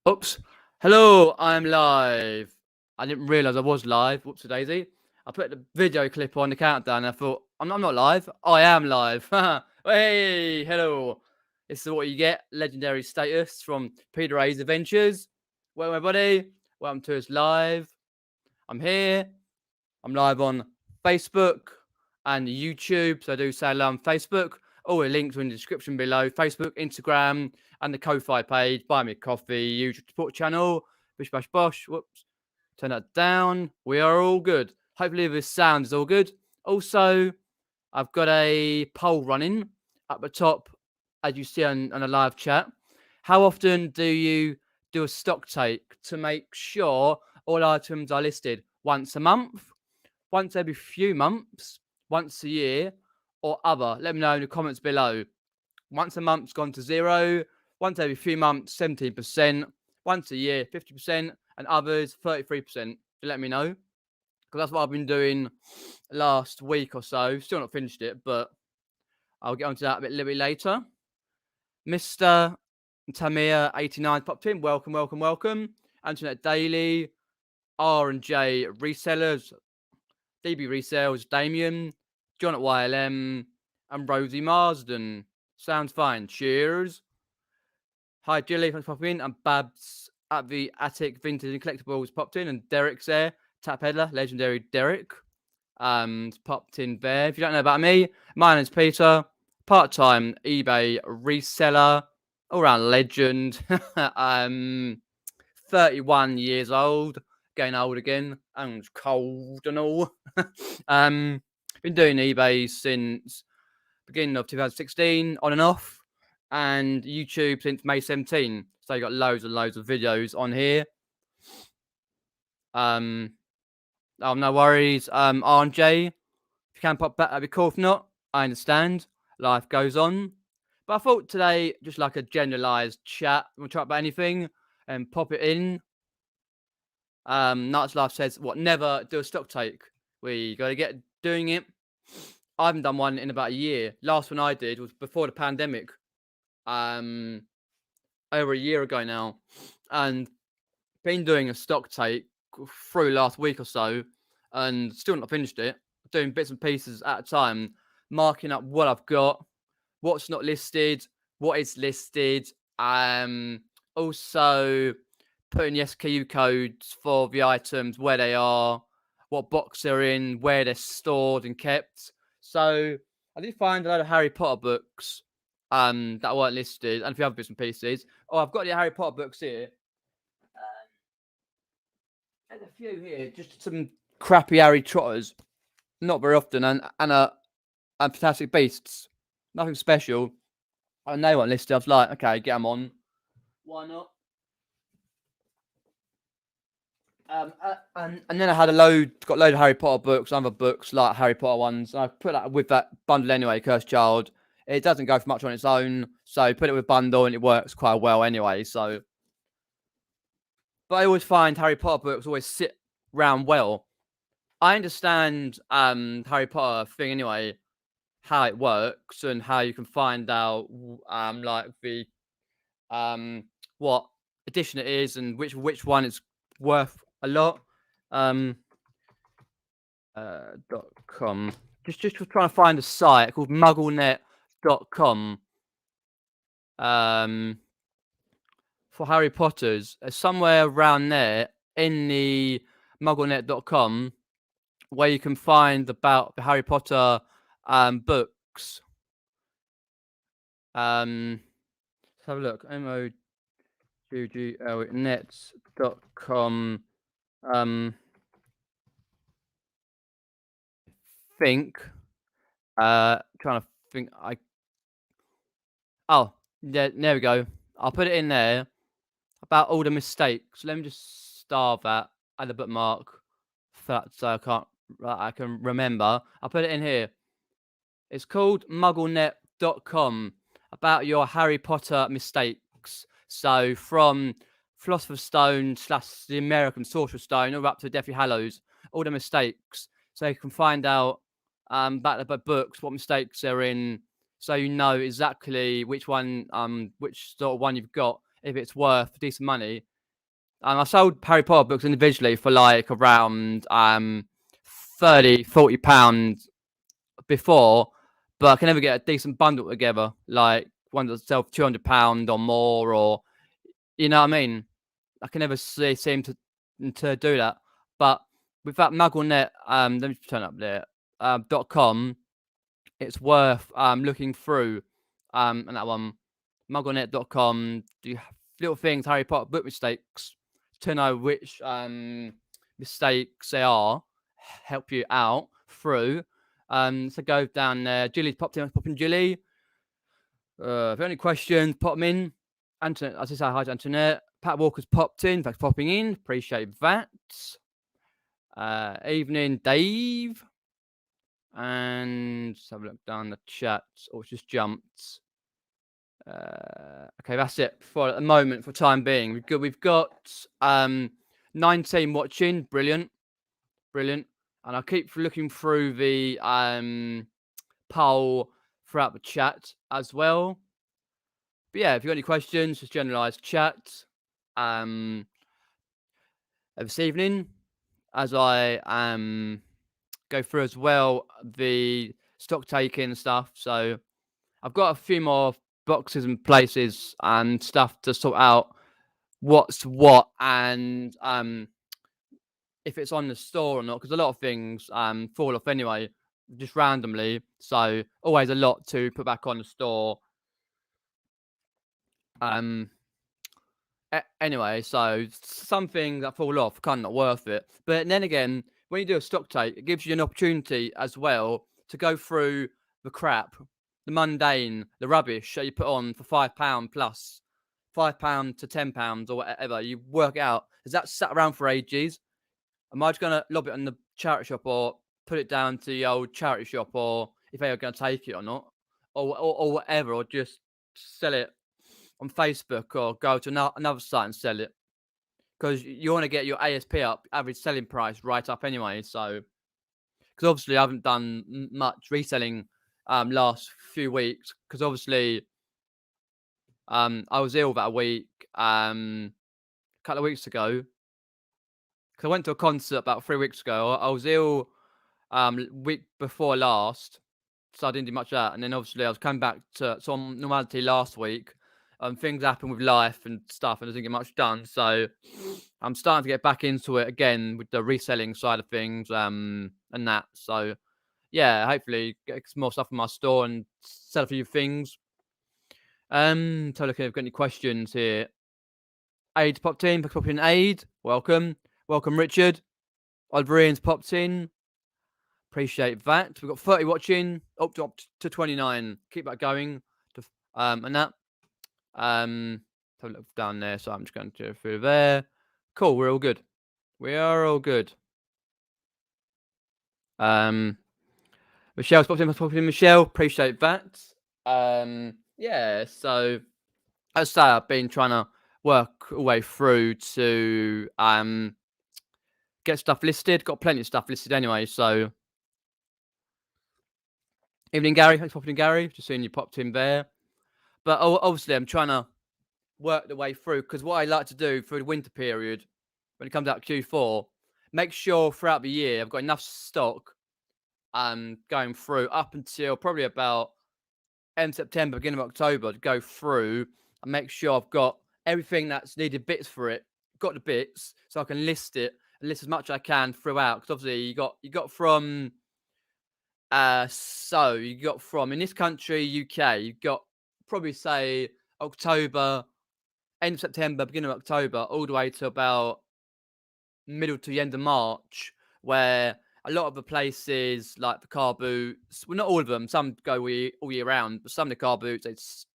Oops. Hello, I'm live. I didn't realise I was live. Whoops a daisy. I put the video clip on the countdown and I thought, I'm not live. I am live. Hey, hello. This is what you get. Legendary status from Peter A's Adventures. Well, everybody, welcome to us live. I'm here. I'm live on Facebook and YouTube. So I do say hello on Facebook. All the links are in the description below. Facebook, Instagram, and the Ko-Fi page. Buy me a coffee, YouTube support channel. Bish bash bosh. Whoops. Turn that down. We are all good. Hopefully this sound is all good. Also, I've got a poll running at the top, as you see on a live chat. How often do you do a stock take to make sure all items are listed? Once a month, once every few months, once a year, or other? Let me know in the comments below. Once a month's gone to 0, once every few months, 17%, once a year, 50%, and others, 33%. Let me know, because that's what I've been doing last week or so. Still not finished it, but I'll get onto that a little bit later. Mr. Technica AT202020USB popped in. Welcome. Antoinette Daily, R&J Resellers, DB Resales, Damien, John at YLM, and Rosie Marsden. Sounds fine. Cheers. Hi, Jilly, thanks for popping in. And Babs at the Attic Vintage and Collectibles popped in. And Derek's there. Tap Peddler, legendary Derek, popped in there. If you don't know about me, my name's Peter. Part-time eBay reseller. All-round legend. 31 years old. Getting old again. And cold and all. Been doing eBay since beginning of 2016, on and off, and YouTube since May 17. So you got loads and loads of videos on here. No worries. RJ, if you can pop back, that'd be cool. If not, I understand. Life goes on. But I thought today, just like a generalized chat, we'll chat about anything and pop it in. Night's Life says, what, never do a stock take. We got to get doing it. I haven't done one in about a year. Last one I did was before the pandemic. Over a year ago now. And been doing a stock take through last week or so and still not finished it. Doing bits and pieces at a time, marking up what I've got, what's not listed, what is listed. Also putting the SKU codes for the items, where they are, what box they're in, where they're stored and kept. So I did find a lot of Harry Potter books that weren't listed, and a few other bits and pieces. Oh, I've got the Harry Potter books here. There's a few here, just some crappy Harry Trotters, not very often, and Fantastic Beasts, nothing special. And they weren't listed. I was like, okay, get them on. Why not? And then I had got a load of Harry Potter books, other books like Harry Potter ones. And I put that with that bundle anyway, Cursed Child. It doesn't go for much on its own, so put it with bundle and it works quite well anyway. So, but I always find Harry Potter books always sit round well. I understand Harry Potter thing anyway, how it works and how you can find out like the what edition it is and which one is worth a lot. .com. Just trying to find a site called mugglenet.com. For Harry Potter's, somewhere around there in the mugglenet.com where you can find about the Harry Potter books. Let's have a look. mugglenets.com. Think. Trying to think. Oh, yeah, there we go. I'll put it in there about all the mistakes. Let me just starve that at the bookmark so I can remember. I'll put it in here. It's called mugglenet.com, about your Harry Potter mistakes. So from Philosopher's Stone / the American Sorcerer's Stone all up to Deathly Hallows, all the mistakes. So you can find out about the books, what mistakes they're in, so you know exactly which one, which sort of one you've got, if it's worth decent money. And I sold Harry Potter books individually for like around 30-40 pounds before, but I can never get a decent bundle together, like one that sells £200 or more, or you know what I mean. I can never seem to do that. But with that MuggleNet, let me turn up there. .com, it's worth looking through. And that one, MuggleNet.com. Do you have little things, Harry Potter book mistakes, to know which mistakes they are, help you out through. So go down there. Julie's popped in, popping Julie. If you have any questions, pop them in. Antoinette, as I say, hi to Antoinette. Pat Walker's popped in. Thanks for popping in. Appreciate that. Evening, Dave. And let's have a look down the chat. Oh, it's just jumped. Okay, that's it for the moment, for time being. We've got 19 watching. Brilliant. And I'll keep looking through the poll throughout the chat as well. But yeah, if you've got any questions, just generalized chat this evening, as I go through as well the stock taking stuff. So I've got a few more boxes and places and stuff to sort out what's what, and if it's on the store or not, because a lot of things fall off anyway, just randomly. So always a lot to put back on the store. Anyway, so some things that fall off kind of not worth it. But then again, when you do a stock take, it gives you an opportunity as well to go through the crap, the mundane, the rubbish that you put on for £5 plus, £5 to £10 or whatever. You work it out. Has that sat around for ages? Am I just going to lob it in the charity shop, or put it down to the old charity shop, or if they are going to take it or not, or whatever, or just sell it on Facebook or go to another site and sell it, because you want to get your ASP up, average selling price, right up anyway. So, because obviously I haven't done much reselling last few weeks, because obviously I was ill that week a couple of weeks ago, because I went to a concert about 3 weeks ago. I was ill week before last, so I didn't do much of that. And then obviously I was coming back to some normality last week. Things happen with life and stuff, and I didn't get much done. So I'm starting to get back into it again with the reselling side of things, and that. So yeah, hopefully get some more stuff in my store and sell a few things. So look, if I've got any questions here. Aid popped in, Aid. Welcome, Richard. Aldrian's popped in. Appreciate that. We've got 30 watching, up to 29. Keep that going. And that. Have a look down there. So I'm just going to go through there. Cool. We're all good. We are all good. Michelle's popped in. Michelle. Appreciate that. Yeah. So as I say, I've been trying to work all the way through to get stuff listed. Got plenty of stuff listed anyway. So evening, Gary. Thanks for popping in, Gary. Just seeing you popped in there. But obviously, I'm trying to work the way through, because what I like to do through the winter period, when it comes out Q4, make sure throughout the year I've got enough stock going through up until probably about end September, beginning of October, to go through and make sure I've got everything that's needed bits for it, got the bits, so I can list it and list as much as I can throughout. Because obviously you got from in this country, UK, you got probably say October, end of September, beginning of October, all the way to about middle to the end of March, where a lot of the places like the Carboots, well, not all of them, some go all year round, but some of the Carboots, it's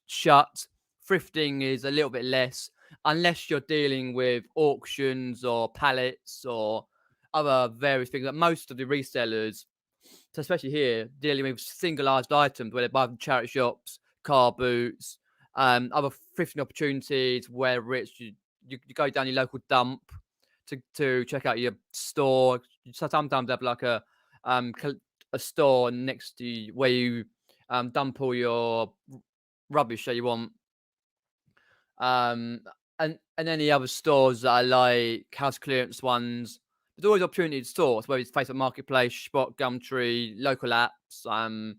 shut. Thrifting is a little bit less, unless you're dealing with auctions or pallets or other various things. Like most of the resellers, so especially here, dealing with singleized items where they buy from charity shops, Carboots, other thrifting opportunities where it's you go down your local dump to check out your store. So sometimes they have like a store next to you where you dump all your rubbish that you want. and any other stores that are like house clearance ones. There's always opportunity to stores, whether it's Facebook Marketplace, Spot, Gumtree, local apps,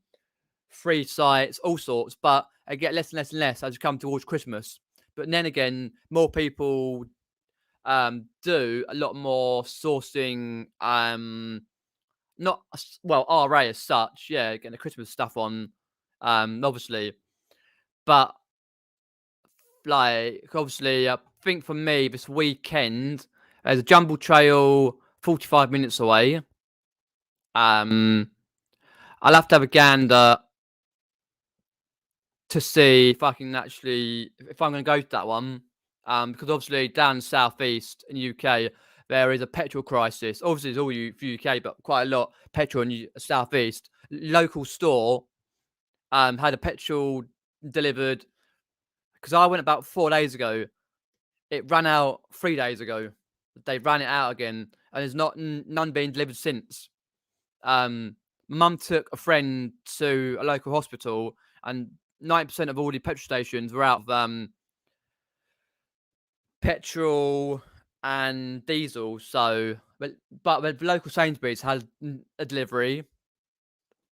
free sites, all sorts. But I get less and less and less as you come towards Christmas. But then again, more people do a lot more sourcing. Not well, RA as such. Yeah, getting the Christmas stuff on. Obviously, but like obviously, I think for me this weekend there's a Jumble Trail 45 minutes away. I'll have to have a gander to see if I can actually if I'm going to go to that one. Because obviously down southeast in the UK there is a petrol crisis. Obviously, it's all for UK, but quite a lot petrol in the southeast. Local store had a petrol delivered because I went about 4 days ago. It ran out 3 days ago. They ran it out again, and there's none being delivered since. Mum took a friend to a local hospital, and 90% of all the petrol stations were out of petrol and diesel. So, but the local Sainsbury's had a delivery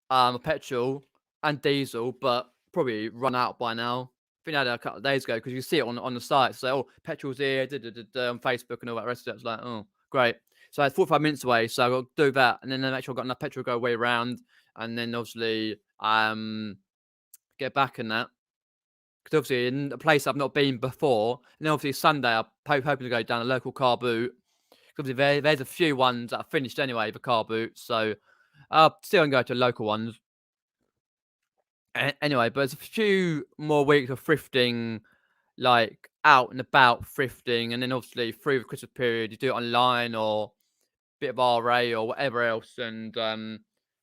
of petrol and diesel, but probably run out by now. I think I had it a couple of days ago because you see it on the site. So, oh, petrol's here on Facebook and all that rest of it. It's like, oh, great. So it's 45 minutes away, so I've got to do that, and then make sure I've got enough petrol to go way around, and then obviously get back in that. Because obviously in a place I've not been before, and then obviously Sunday I'm hoping to go down a local car boot. Because there's a few ones that are finished anyway, the car boots, so I'll still go to local ones. Anyway, but there's a few more weeks of thrifting, like out and about thrifting, and then obviously through the Christmas period, you do it online or bit of RA or whatever else, and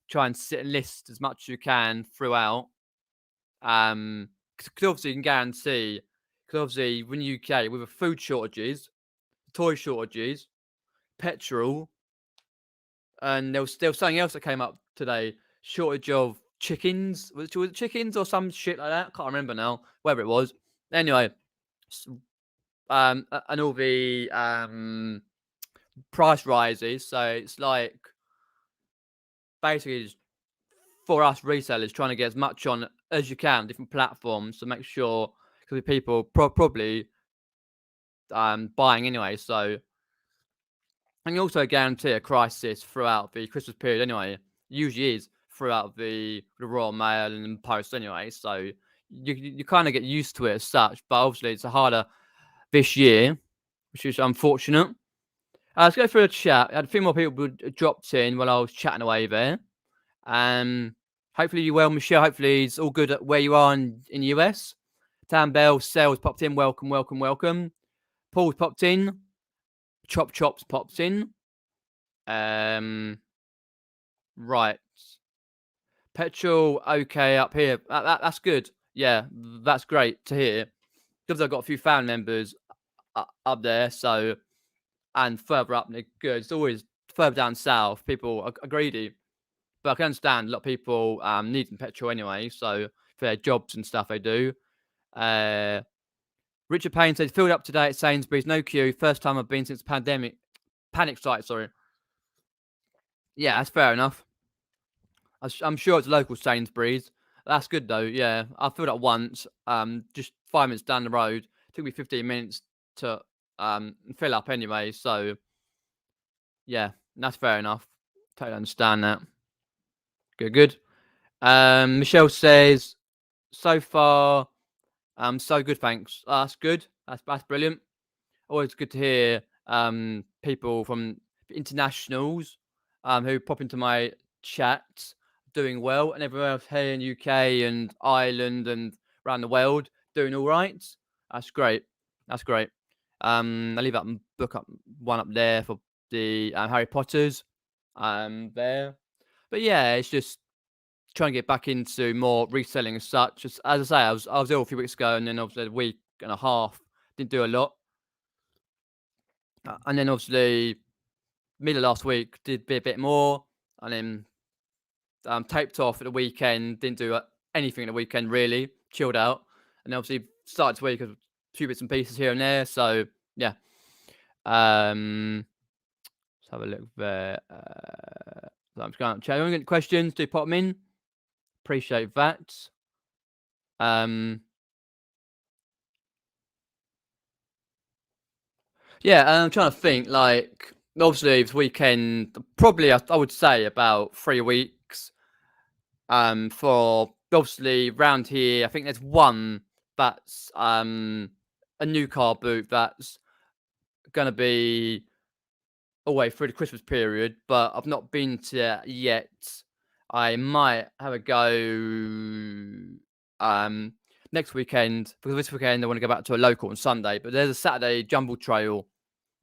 try and sit and list as much as you can throughout. Because obviously you can guarantee, because obviously when UK with the food shortages, toy shortages, petrol, and there was something else that came up today, shortage of chickens. Was it chickens or some shit like that? Can't remember now, whether it was. Anyway, and all the price rises. So it's like basically for us resellers trying to get as much on as you can, different platforms to make sure because people probably buying anyway. So and you also guarantee a crisis throughout the Christmas period anyway. Usually is throughout the Royal Mail and Post anyway. So you kind of get used to it as such. But obviously it's harder this year, which is unfortunate. Let's go through the chat. I had a few more people dropped in while I was chatting away there. Hopefully you're well, Michelle. Hopefully it's all good at where you are in the US. Tam Bell, Sales popped in. Welcome, welcome, welcome. Paul's popped in. Chop Chops popped in. Right. Petrol, okay, up here. That's good. Yeah, that's great to hear. Because I've got a few family members up there, so and further up, they're good. It's always further down south. People are greedy, but I can understand a lot of people needing petrol anyway. So for their jobs and stuff, they do. Richard Payne said, filled up today at Sainsbury's, no queue. First time I've been since the pandemic. Panic site, sorry. Yeah, that's fair enough. I'm sure it's local Sainsbury's. That's good though. Yeah, I filled up once. Just 5 minutes down the road. It took me 15 minutes to fill up anyway. So yeah, that's fair enough. Totally understand that. Good. Michelle says, so far, so good. Thanks. That's good. That's brilliant. Always good to hear people from internationals who pop into my chat doing well, and everyone else here in UK and Ireland and around the world doing all right. That's great. That's great. I'll leave that book up one up there for the Harry Potters there. But yeah, it's just trying to get back into more reselling as such. As I say, I was ill a few weeks ago, and then obviously a week and a half didn't do a lot. And then obviously middle of last week did a bit more, and then taped off at the weekend. Didn't do anything at the weekend really. Chilled out, and obviously started this week. few bits and pieces here and there. So yeah. Let's have a look there. So I'm just going to chat. Any questions? Do pop them in. Appreciate that. Yeah, I'm trying to think. Like, obviously, this weekend, probably I would say about 3 weeks. For obviously round here, I think there's one that's a new car boot that's gonna be all the way through the Christmas period, but I've not been to that yet. I might have a go next weekend, because this weekend I want to go back to a local on Sunday. But there's a Saturday jumble trail,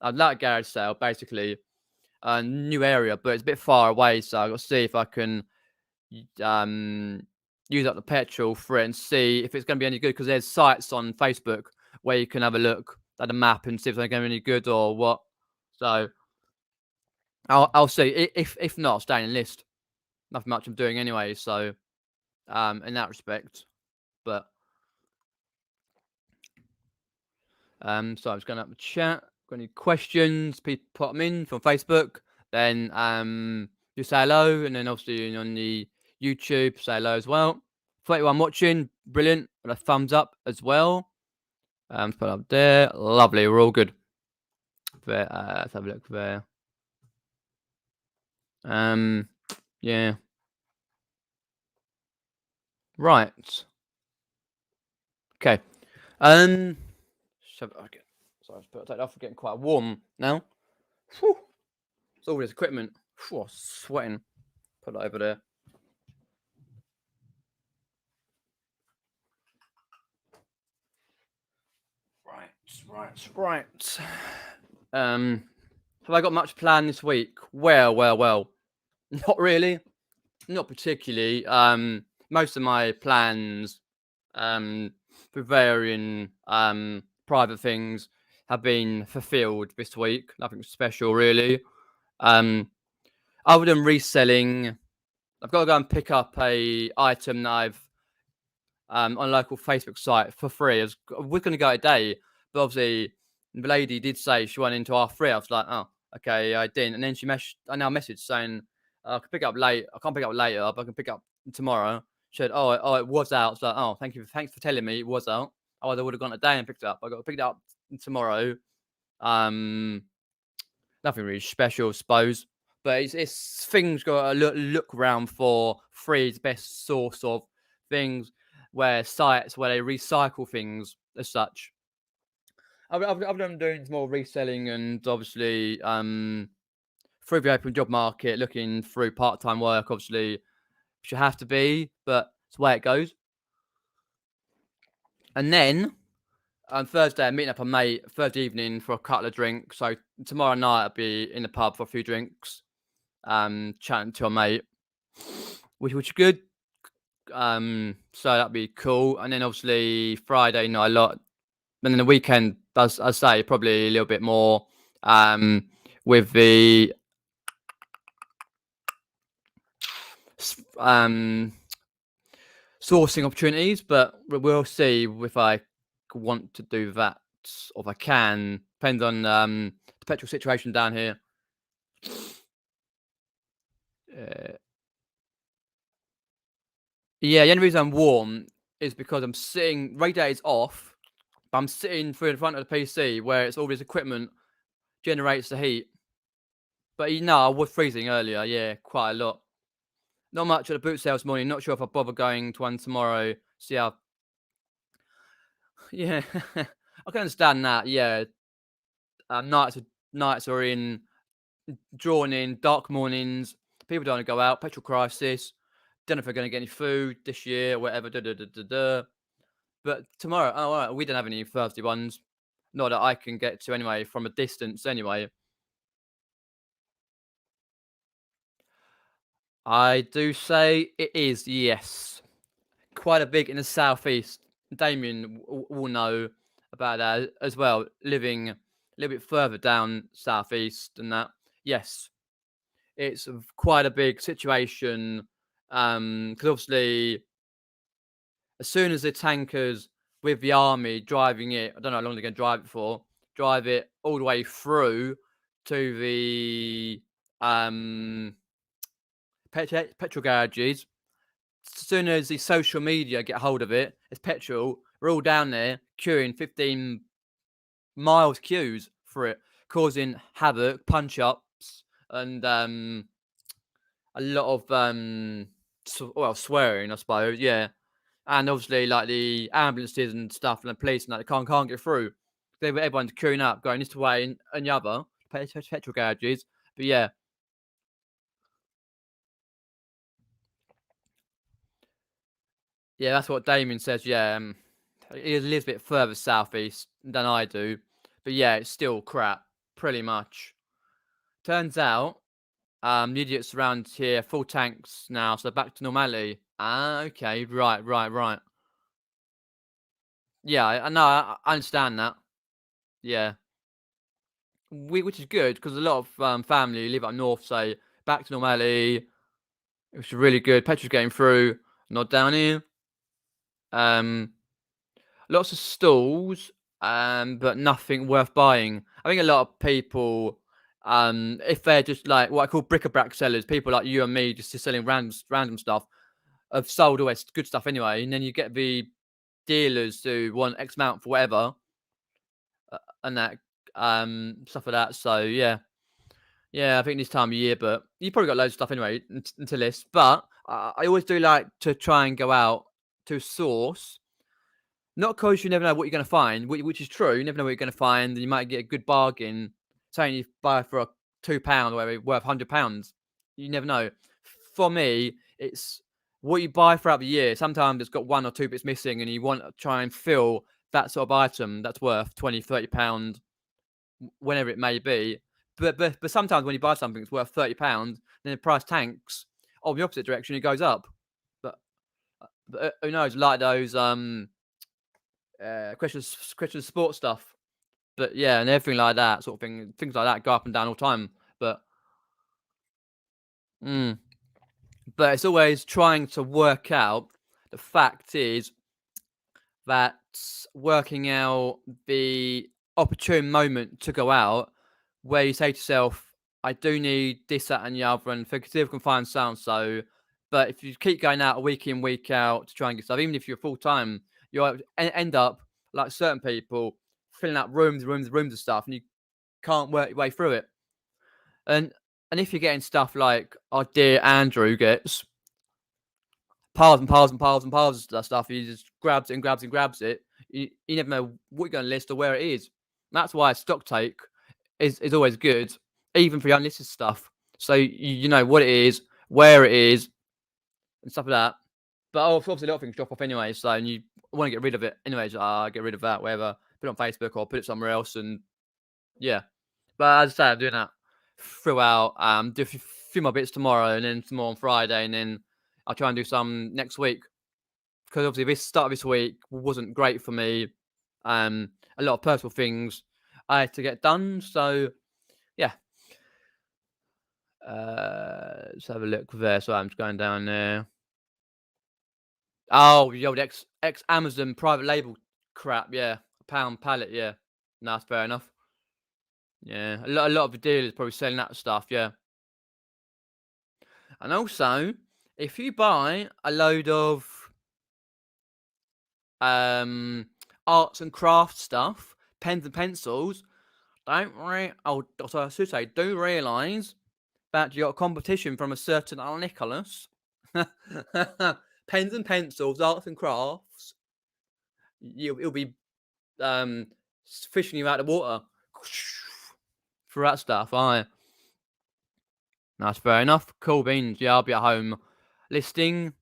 like a garage sale, basically a new area, but it's a bit far away. So I've got to see if I can use up the petrol for it and see if it's going to be any good, because there's sites on Facebook where you can have a look at the map and see if they're going to be any good or what. So I'll see. If not, I'll stay in the list. Nothing much I'm doing anyway, so in that respect. But so I'm just going to have a chat. Got any questions? People put them in from Facebook. Then you say hello, and then obviously on the YouTube say hello as well. 31 watching, brilliant. And a thumbs up as well. Put it up there. Lovely. We're all good. There, let's have a look there. Yeah. Right. Okay. Okay. Sorry, I'll take that off. We're getting quite warm now. Whew. It's all this equipment. Whew, sweating. Put it over there. Right. Have I got much planned this week? Well. Not really. Not particularly. Most of my plans, for varying private things, have been fulfilled this week. Nothing special really. Other than reselling, I've got to go and pick up a item that I've on a local Facebook site for free. We're going to go today, but obviously the lady did say she went into R3. I was like, oh, okay, I didn't. And then I now messaged saying I can pick up late. I can't pick up later, but I can pick up tomorrow. She said, oh, it was out. So oh, thanks for telling me it was out. I would have gone today and picked it up. I got to pick it up tomorrow. Nothing really special, I suppose. But it's things got to look around for free is the best source of things, where sites where they recycle things as such. I've been doing more reselling and obviously through the open job market, looking through part-time work, obviously, which you have to be, but it's the way it goes. And then on Thursday, I'm meeting up a mate Thursday evening for a couple of drinks. So tomorrow night I'll be in the pub for a few drinks, chatting to a mate, which is good. So that'd be cool. And then obviously Friday night a lot. And then the weekend, as I say, probably a little bit more with the sourcing opportunities, but we'll see if I want to do that or if I can. Depends on the petrol situation down here. Yeah, the only reason I'm warm is because I'm sitting, radiator's off, but I'm sitting through in front of the PC where it's all this equipment generates the heat. But I was freezing earlier, yeah, quite a lot. Not much at the boot sale this morning. Not sure if I'll bother going to one tomorrow. See how. Yeah, I can understand that. Yeah, nights are drawn in, dark mornings. People don't want to go out. Petrol crisis. Don't know if we're going to get any food this year, or whatever. But tomorrow, oh, all right, we don't have any Thursday ones. Not that I can get to anyway, from a distance anyway. I do say it is, yes. Quite a big in the southeast. Damien will know about that as well, living a little bit further down southeast than that. Yes, it's quite a big situation, because obviously as soon as the tankers with the army driving it. I don't know how long they're going to drive it for. Drive it all the way through to the petrol garages. As soon as the social media get hold of it, it's petrol. We're all down there queuing 15 miles queues for it, causing havoc, punch ups, and a lot of swearing, I suppose. Yeah, and obviously like the ambulances and stuff and the police and that they can't get through. Everyone's queuing up, going this way and the other petrol garages. But yeah, that's what Damien says. Yeah, he lives a bit further southeast than I do, but yeah, it's still crap, pretty much. Turns out, the idiots around here full tanks now, so back to normality. Ah, okay, right. Yeah, I know, I understand that. Yeah, which is good because a lot of family live up north, say back to normality, which is really good. Petrol's getting through, not down here. Lots of stalls, but nothing worth buying. I think a lot of people, if they're just like what I call bric-a-brac sellers, people like you and me just selling random stuff, have sold all this good stuff anyway, and then you get the dealers who want X amount for whatever, and that stuff like that. So yeah, I think this time of year, but you probably got loads of stuff anyway until this. But I always do like to try and go out to source. Not because you never know what you're going to find, which is true. You never know what you're going to find, and you might get a good bargain. Saying you buy for a £2 or whatever, worth £100. You never know. For me, it's what you buy throughout the year. Sometimes it's got one or two bits missing, and you want to try and fill that sort of item that's worth £20, £30, whenever it may be. But sometimes when you buy something that's worth £30, then the price tanks. On the opposite direction, it goes up. But who knows? Like those question sports stuff, but yeah, and everything like that sort of thing. Things like that go up and down all the time. But but it's always trying to work out. The fact is that working out the opportune moment to go out, where you say to yourself, "I do need this, that, and the other," and see if I can find so and so. But if you keep going out week in, week out to try and get stuff, even if you're full time, you'll end up like certain people filling out rooms of stuff, and you can't work your way through it. And if you're getting stuff like our dear Andrew gets, piles and piles and piles and piles of stuff, he just grabs it and grabs and grabs it. You never know what you're going to list or where it is. And that's why stock take is always good, even for your unlisted stuff. So you know what it is, where it is, and stuff like that. But obviously a lot of things drop off anyway, so and you want to get rid of it anyway. So get rid of that, whatever. Put it on Facebook or put it somewhere else, and yeah. But as I say, I'm doing that throughout. Do a few more bits tomorrow, and then some more on Friday, and then I'll try and do some next week. Because obviously this start of this week wasn't great for me. A lot of personal things I had to get done. So yeah. Let's have a look there. So I'm just going down there. Oh, the old ex Amazon private label crap. Yeah, £1 pallet. Yeah, no, that's fair enough. Yeah, a lot of the dealers probably selling that stuff. Yeah, and also if you buy a load of arts and crafts stuff, pens and pencils, do realise that you got competition from a certain Nicholas. Pens and pencils, arts and crafts. It'll be fishing you out of the water for that stuff. That's fair enough. Cool beans. Yeah, I'll be at home listing.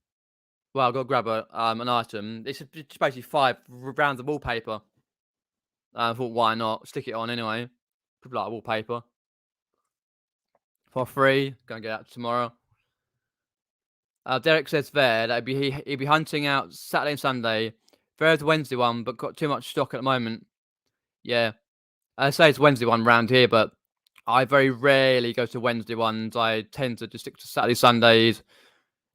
Well, I've got to grab an item. It's just basically 5 rounds of wallpaper. I thought, why not? Stick it on anyway. Put like wallpaper for free. Gonna get that tomorrow. Derek says there that he'd be hunting out Saturday and Sunday. There's a Wednesday one, but got too much stock at the moment. Yeah, I say it's Wednesday one round here, but I very rarely go to Wednesday ones. I tend to just stick to Saturday, Sundays,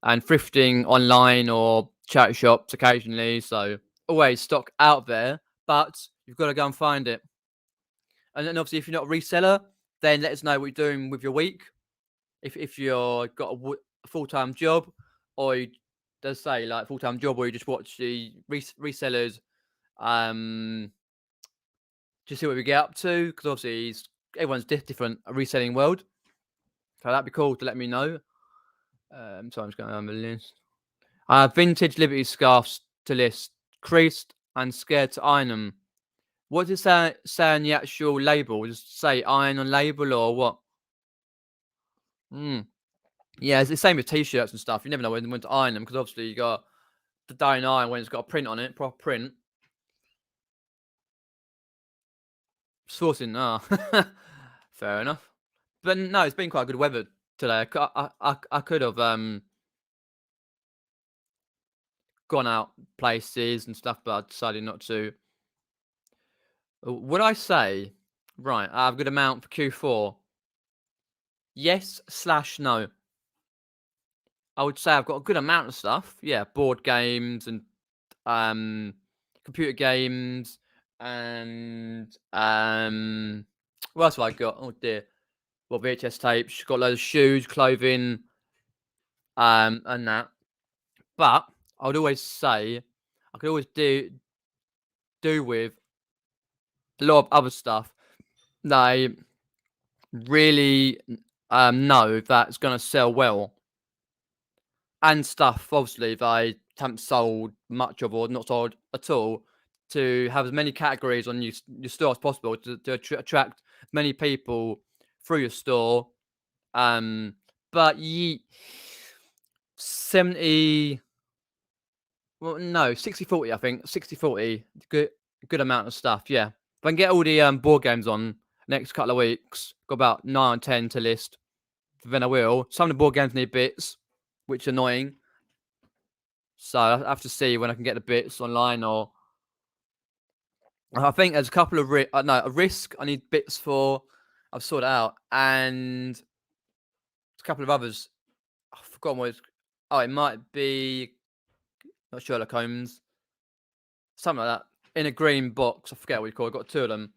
and thrifting online or charity shops occasionally. So always stock out there, but you've got to go and find it. And then obviously, if you're not a reseller, then let us know what you're doing with your week. If you're got a full-time job, or you does say like full-time job, or you just watch the resellers, just see what we get up to, because obviously everyone's different, a reselling world. So that'd be cool to let me know. So I'm just going down the list. Vintage Liberty scarves to list, creased and scared to iron them. What does it say on the actual label? Does it say iron on label or what? Yeah, it's the same with t-shirts and stuff. You never know when to iron them, because obviously you got the day and iron when it's got a print on it, proper print. Sourcing, fair enough. But no, it's been quite good weather today. I could have gone out places and stuff, but I decided not to. Would I say, right, I have a good amount for Q4? Yes/no. I would say I've got a good amount of stuff. Yeah, board games and computer games and what else have I got? Oh dear. Well, VHS tapes. Got loads of shoes, clothing, and that. But I would always say I could always do with a lot of other stuff that I really know that's going to sell well, and stuff obviously that I haven't sold much of or not sold at all, to have as many categories on your store as possible to attract many people through your store. But 70, well, no, 60/40, I think. 60/40, good amount of stuff, yeah. If I can get all the board games on next couple of weeks, got about 9 or 10 to list, then I will. Some of the board games need bits, which is annoying. So I have to see when I can get the bits online, or I think there's a couple of a Risk I need bits for. I've sorted it out, and a couple of others. I've forgotten what it's. Oh, it might be not Sherlock Holmes, something like that, in a green box. I forget what you call it. I've got 2 of them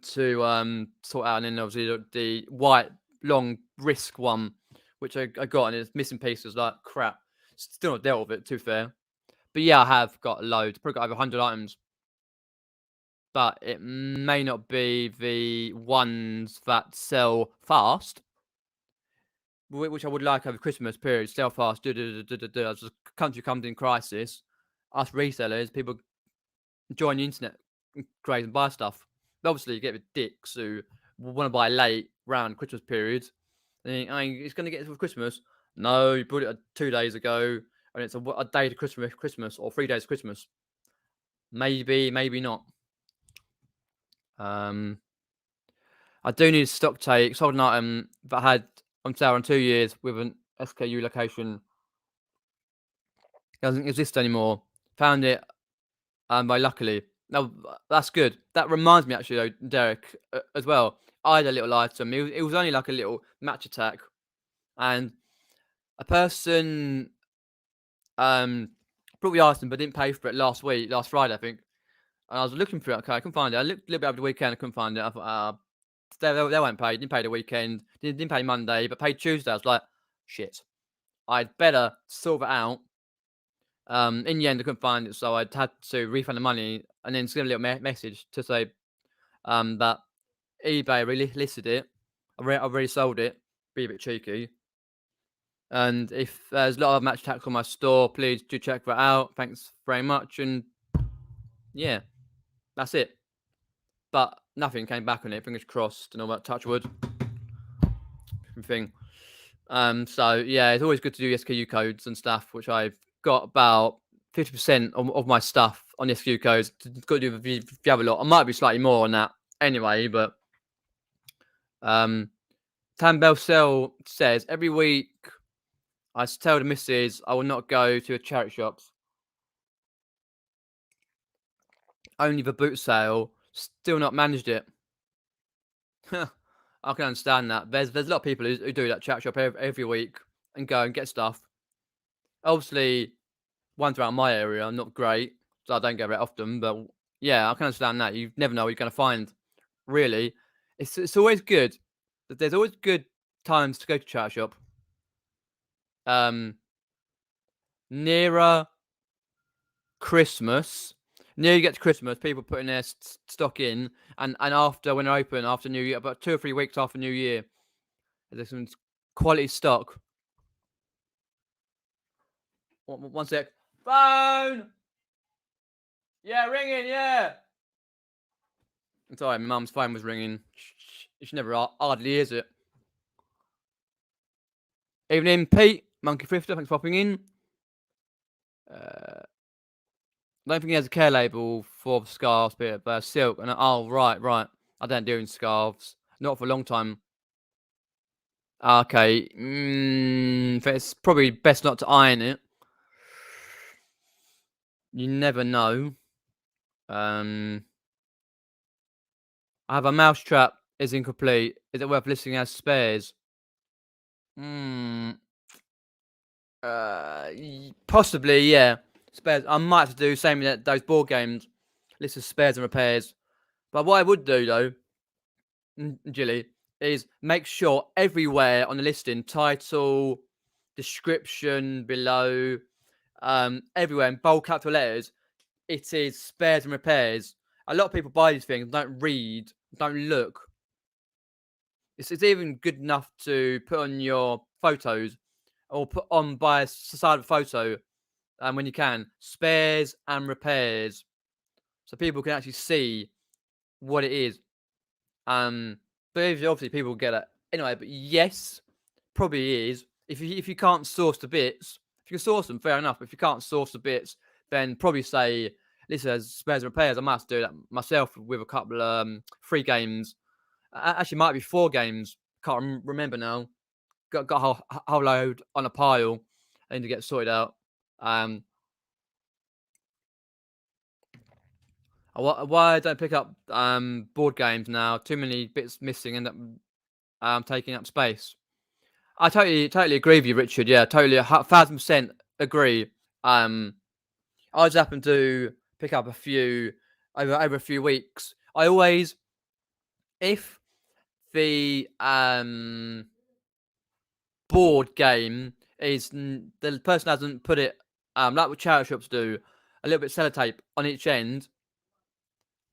to sort out, and then obviously the white long Risk one, which I got, and it's missing pieces like crap. Still not dealt with it, too fair. But yeah, I have got loads. Probably got over 100 items. But it may not be the ones that sell fast, which I would like over Christmas period. Sell fast, as the country comes in crisis, us resellers, people join the internet craze and buy stuff. But obviously, you get the dicks who want to buy late round Christmas period. And it's going to get it for Christmas. No, you bought it 2 days ago, and it's a day to Christmas, or 3 days to Christmas. Maybe not. I do need a stock take. Sold an item that I had on sale in 2 years with an SKU location. It doesn't exist anymore. Found it, by luckily. No, that's good. That reminds me, actually, though, Derek, as well. I had a little item. It was only like a little match attack, and a person brought the item but didn't pay for it last Friday, I think. And I was looking for it. Okay, I couldn't find it. I looked a little bit over the weekend. I couldn't find it. I thought, they weren't paid. Didn't pay the weekend. Didn't pay Monday, but paid Tuesday. I was like, shit. I'd better sort it out. In the end, I couldn't find it, so I'd had to refund the money and then send a little message to say that eBay listed it. I've already sold it. Be a bit cheeky. And if there's a lot of match attacks on my store, please do check that out. Thanks very much. And yeah, that's it. But nothing came back on it. Fingers crossed and all that. Touch wood. Thing. So yeah, it's always good to do SKU codes and stuff, which I've got about 50% of my stuff on SKU codes. Got to do if you have a lot. I might be slightly more on that anyway, but Tambell Cell says every week I tell the missus I will not go to a charity shops. Only the boot sale. Still not managed it. I can understand that. There's a lot of people who do that charity shop every week and go and get stuff. Obviously, ones around my area are not great. so I don't go very often. But yeah, I can understand that. You never know what you're going to find. Really, it's always good. There's always good times to go to charity shop. Nearer Christmas, near you get to Christmas, people putting their stock in, and after when they're open after New Year, about 2 or 3 weeks after New Year, there's some quality stock. One sec. Phone. Yeah, ringing. Yeah. I'm sorry, my mum's phone was ringing. She never hardly hears it. Evening, Pete. Monkey Thrifter, thanks for popping in. I don't think he has a care label for scarves, but silk. And oh, right. I don't do scarves. Not for a long time. Okay. It's probably best not to iron it. You never know. I have a mousetrap. Is incomplete. Is it worth listing as spares? Possibly, yeah. Spares. I might have to do the same with those board games. List of spares and repairs. But what I would do though, Jilly, is make sure everywhere on the listing, title, description below, everywhere in bold capital letters, it is spares and repairs. A lot of people buy these things, don't read, don't look. It's even good enough to put on your photos or put on by a side of a photo when you can, spares and repairs. So people can actually see what it is. But obviously people get it anyway. But yes, probably is. If you can't source the bits, if you can source them, fair enough. But if you can't source the bits, then probably say, listen, as spares and repairs, I must do that myself with a couple free games. Actually, might be 4 games. Can't remember now. Got a whole load on a pile. I need to get sorted out. Why I don't pick up board games now? Too many bits missing, end up taking up space. I totally agree with you, Richard. Yeah, totally, 1,000% agree. I just happen to pick up a few over a few weeks. I always, if the board game is the person hasn't put it like what charity shops do, a little bit sellotape on each end,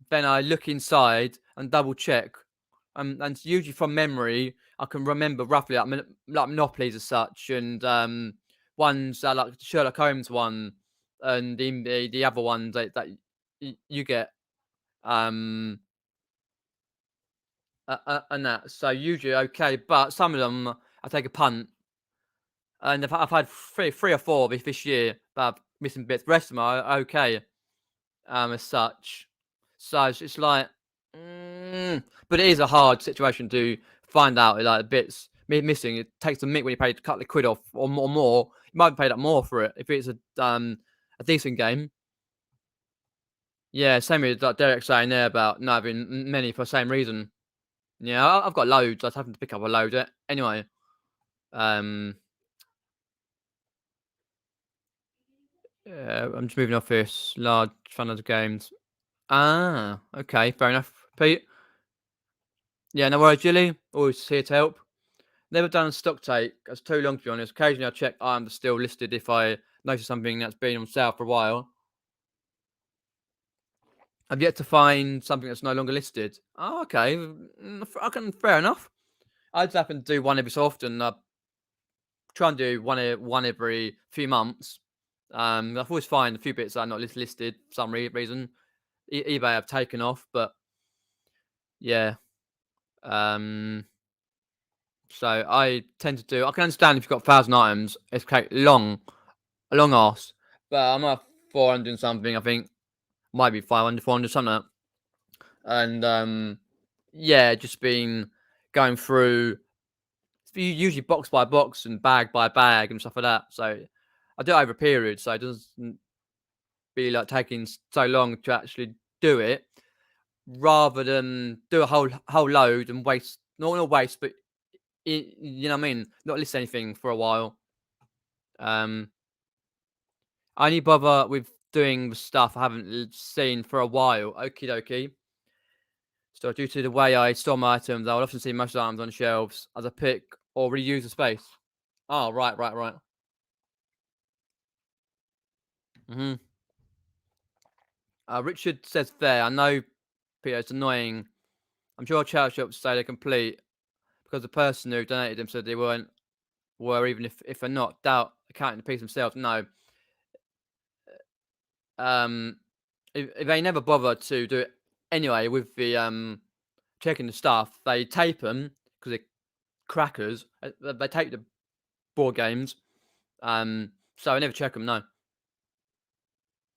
then I look inside and double check. And usually from memory, I can remember roughly like Monopolies as such, and ones like Sherlock Holmes one, and the other ones that you get, and that. So usually okay, but some of them I take a punt, and I've had three or four this year, but missing bits. The rest of them are okay, as such. So it's like, but it is a hard situation to find out like bits missing. It takes a minute when you pay a couple of quid off or more. You might have paid up more for it if it's a decent game. Yeah, same with like Derek saying there about not having many for the same reason. Yeah, I've got loads. I was having to pick up a load anyway. Yeah, I'm just moving off this large fan of the games. Ah, okay, fair enough, Pete. Yeah, no worries, Jilly. Always here to help. Never done a stock take. That's too long to be honest. Occasionally I check I'm still listed if I notice something that's been on sale for a while. I've yet to find something that's no longer listed. Oh, okay. Fair enough. I just happen to do one every so often. I try and do one every few months. I've always find a few bits that are not listed for some reason. eBay have taken off, but yeah. So I tend to do. I can understand if you've got 1,000 items, it's quite a long ass. But I'm at 400 and something. I think might be 500, 400, something like that. And yeah, just been going through usually box by box and bag by bag and stuff like that. So I do it over a period, so it doesn't be like taking so long to actually do it, rather than do a whole load and waste not waste, but you know what I mean, not list anything for a while. I only bother with doing the stuff I haven't seen for a while. Okie dokie. So due to the way I store my items, I will often see most items on shelves as I pick or reuse the space. Oh, right. Mm-hmm. Richard says there, I know, Peter, it's annoying. I'm sure charity shops say they're complete because the person who donated them said they were even if they're not. Doubt accounting the piece themselves. No. If they never bother to do it anyway with the checking the stuff, they tape them because they're crackers. They tape the board games. So I never check them. No.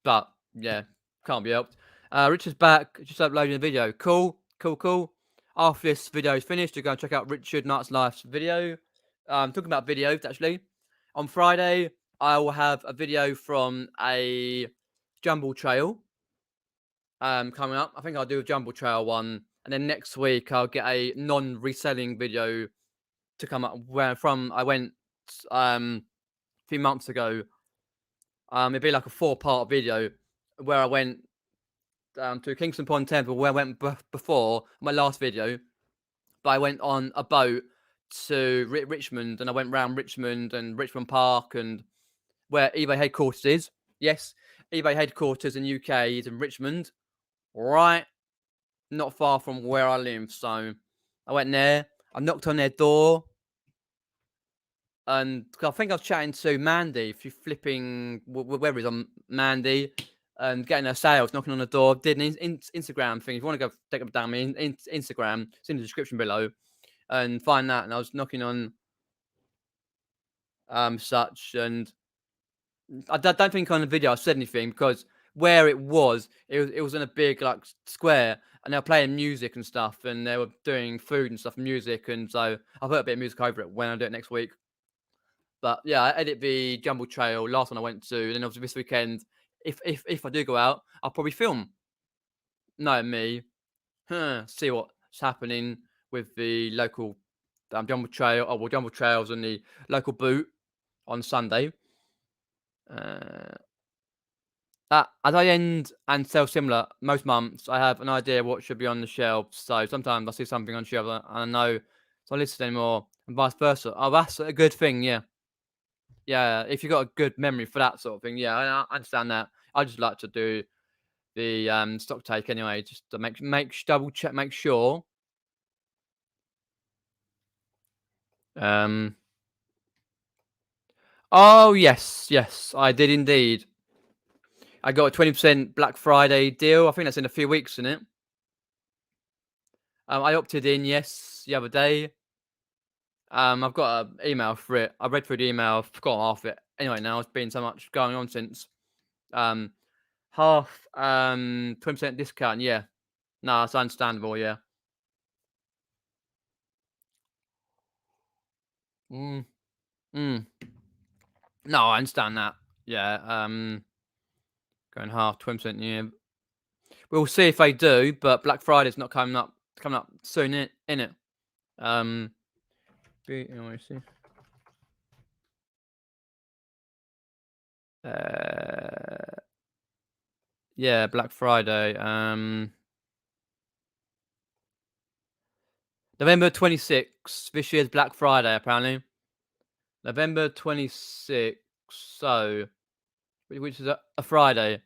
But yeah, can't be helped. Richard's back, just uploading a video. Cool. After this video is finished, you're going to check out Richard Knight's Life's video. Talking about videos, actually. On Friday, I will have a video from a Jumble Trail coming up. I think I'll do a Jumble Trail one. And then next week, I'll get a non-reselling video to come up where I went a few months ago. It'd be like a 4-part video where I went to Kingston Pond Temple, where I went before my last video. But I went on a boat to Richmond, and I went around Richmond and Richmond Park, and where eBay headquarters is. Yes, eBay headquarters in UK is in Richmond, right, not far from where I live. So I went there. I knocked on their door. And I think I was chatting to Mandy, if you're flipping, whether it's on Mandy, and getting her sales, knocking on the door. Did an Instagram thing. If you want to go take it down, Instagram, it's in the description below, and find that. And I was knocking on such, and I don't think on the video I said anything because where it was in a big like square, and they were playing music and stuff, and they were doing food and stuff, and music, and so I'll put a bit of music over it when I do it next week. But yeah, I edit the Jumble Trail, last one I went to. Then obviously this weekend, if I do go out, I'll probably film. Knowing me, see what's happening with the local Jumble Trail, Jumble Trails and the local boot on Sunday. As I end and sell similar most months, I have an idea what should be on the shelves. So sometimes I see something on shelves and I know it's not listed anymore, and vice versa. Oh, that's a good thing, yeah. Yeah, if you've got a good memory for that sort of thing, yeah, I understand that. I just like to do the stock take anyway, just to double check, make sure. Oh yes, I did indeed. I got a 20% Black Friday deal. I think that's in a few weeks, isn't it? I opted in, yes, the other day. I've got an email for it. I read through the email, I've forgotten half it. Anyway, now it's been so much going on since. Half 20% discount, yeah. No, it's understandable, yeah. Mm. No, I understand that. Yeah, going half 20%, yeah. We'll see if they do, but Black Friday's not coming up soon, innit? See. Yeah, Black Friday. November 26th. This year's Black Friday, apparently. November 26th. So, which is a Friday.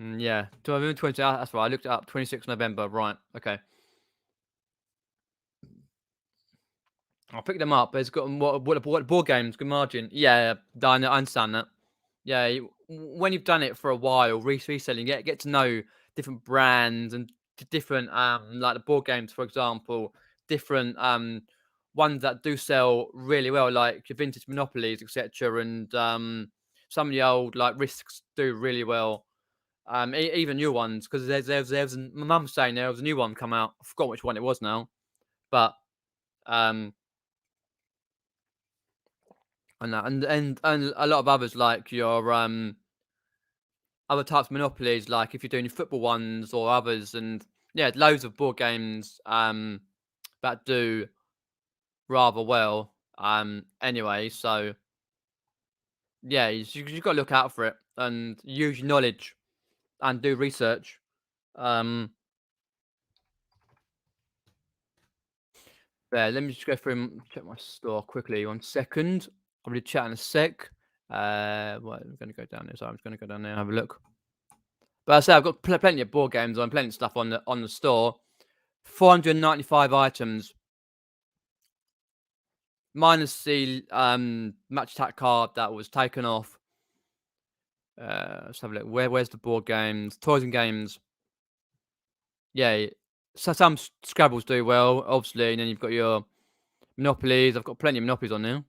Yeah, November 20th. That's right. I looked it up. 26th November. Right. Okay. I'll pick them up. It's got what board games? Good margin. Yeah, I understand that. Yeah, when you've done it for a while, reselling, get to know different brands and different like the board games, for example, different ones that do sell really well, like your vintage monopolies, etc. And some of the old like risks do really well. Even new ones, because there's my mum's saying there was a new one come out. I forgot which one it was now, but and a lot of others like your other types of monopolies, like if you're doing your football ones or others, and yeah, loads of board games that do rather well. Anyway, so yeah, you got to look out for it and use your knowledge and do research. Um, yeah, let me just go through and check my store quickly. 1 second. I'll be chat in a sec. Well, I'm gonna go down there. So I'm just gonna go down there and have a look. But I say I've got plenty of board games on, plenty of stuff on the store. 495 items, minus the match attack card that was taken off. Let's have a look. Where's the board games? Toys and games. Yeah. So some Scrabbles do well, obviously, and then you've got your Monopolies. I've got plenty of Monopolies on there.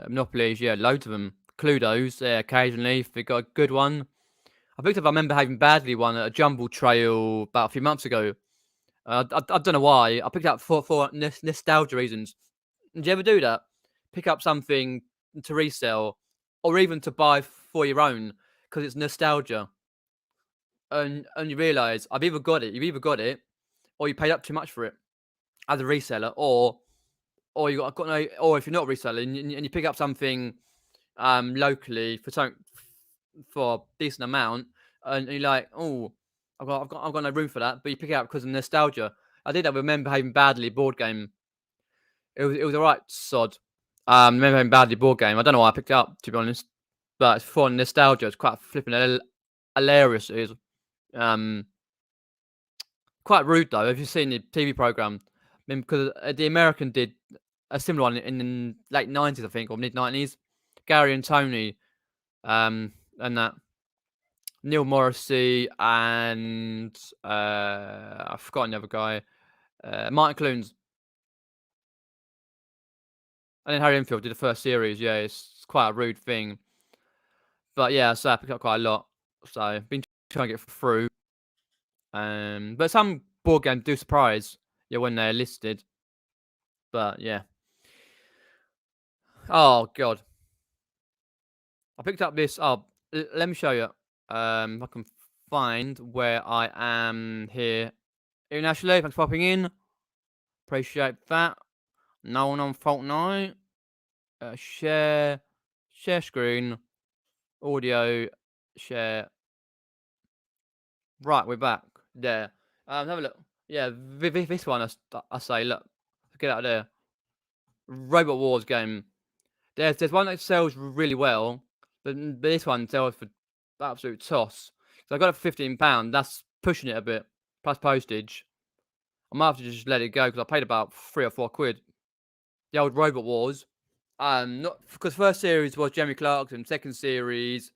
Monopolies, yeah, loads of them. Cluedos, yeah, occasionally if they got a good one. I picked up, I remember having badly one at a Jumble Trail about a few months ago. I don't know why. I picked it up for nostalgia reasons. Did you ever do that? Pick up something to resell, or even to buy for your own, because it's nostalgia, and you realise you've either got it, or you paid up too much for it as a reseller, or you got no, or if you're not reselling and you pick up something locally for a decent amount, and you're like, oh, I've got no room for that, but you pick it up because of nostalgia. I did that with Men Behaving Badly board game. It was alright, sod. Men Behaving Badly board game. I don't know why I picked it up, to be honest, but it's for nostalgia. It's quite flipping hilarious. It is. Quite rude though. Have you seen the TV program? I mean, because the American did a similar one in the late 90s, I think, or mid 90s. Gary and Tony, and that Neil Morrissey and I've forgotten the other guy, Martin Clunes, and then Harry Enfield did the first series. Yeah, it's quite a rude thing, but yeah, so I picked up quite a lot. So I've been trying to get through. But some board games do surprise you when they're listed. But yeah. Oh god. I picked up this. Oh, let me show you. If I can find where I am here. Even Ashley, thanks for popping in. Appreciate that. No one on Fortnite. Share screen, audio, share. Right, we're back. There. Have a look. Yeah, this one. I say, look, get out of there. Robot Wars game. There's one that sells really well, but this one sells for absolute toss. So I got it for £15. That's pushing it a bit, plus postage. I might have to just let it go because I paid about £3 or £4. The old Robot Wars. Not because first series was Jeremy Clarkson, second series,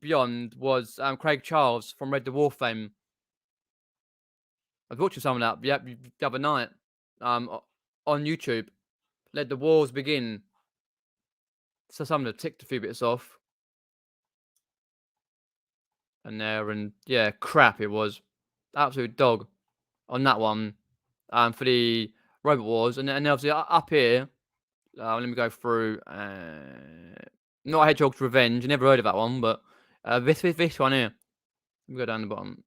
beyond was Craig Charles from Red Dwarf fame. I was watching some of that the other night, on YouTube. Let the Wars Begin. So some of the ticked a few bits off. And there, and yeah, crap it was. Absolute dog on that one. For the Robot Wars, and obviously up here. Let me go through. Not Hedgehog's Revenge. I never heard of that one, but this one here. Let me go down the bottom.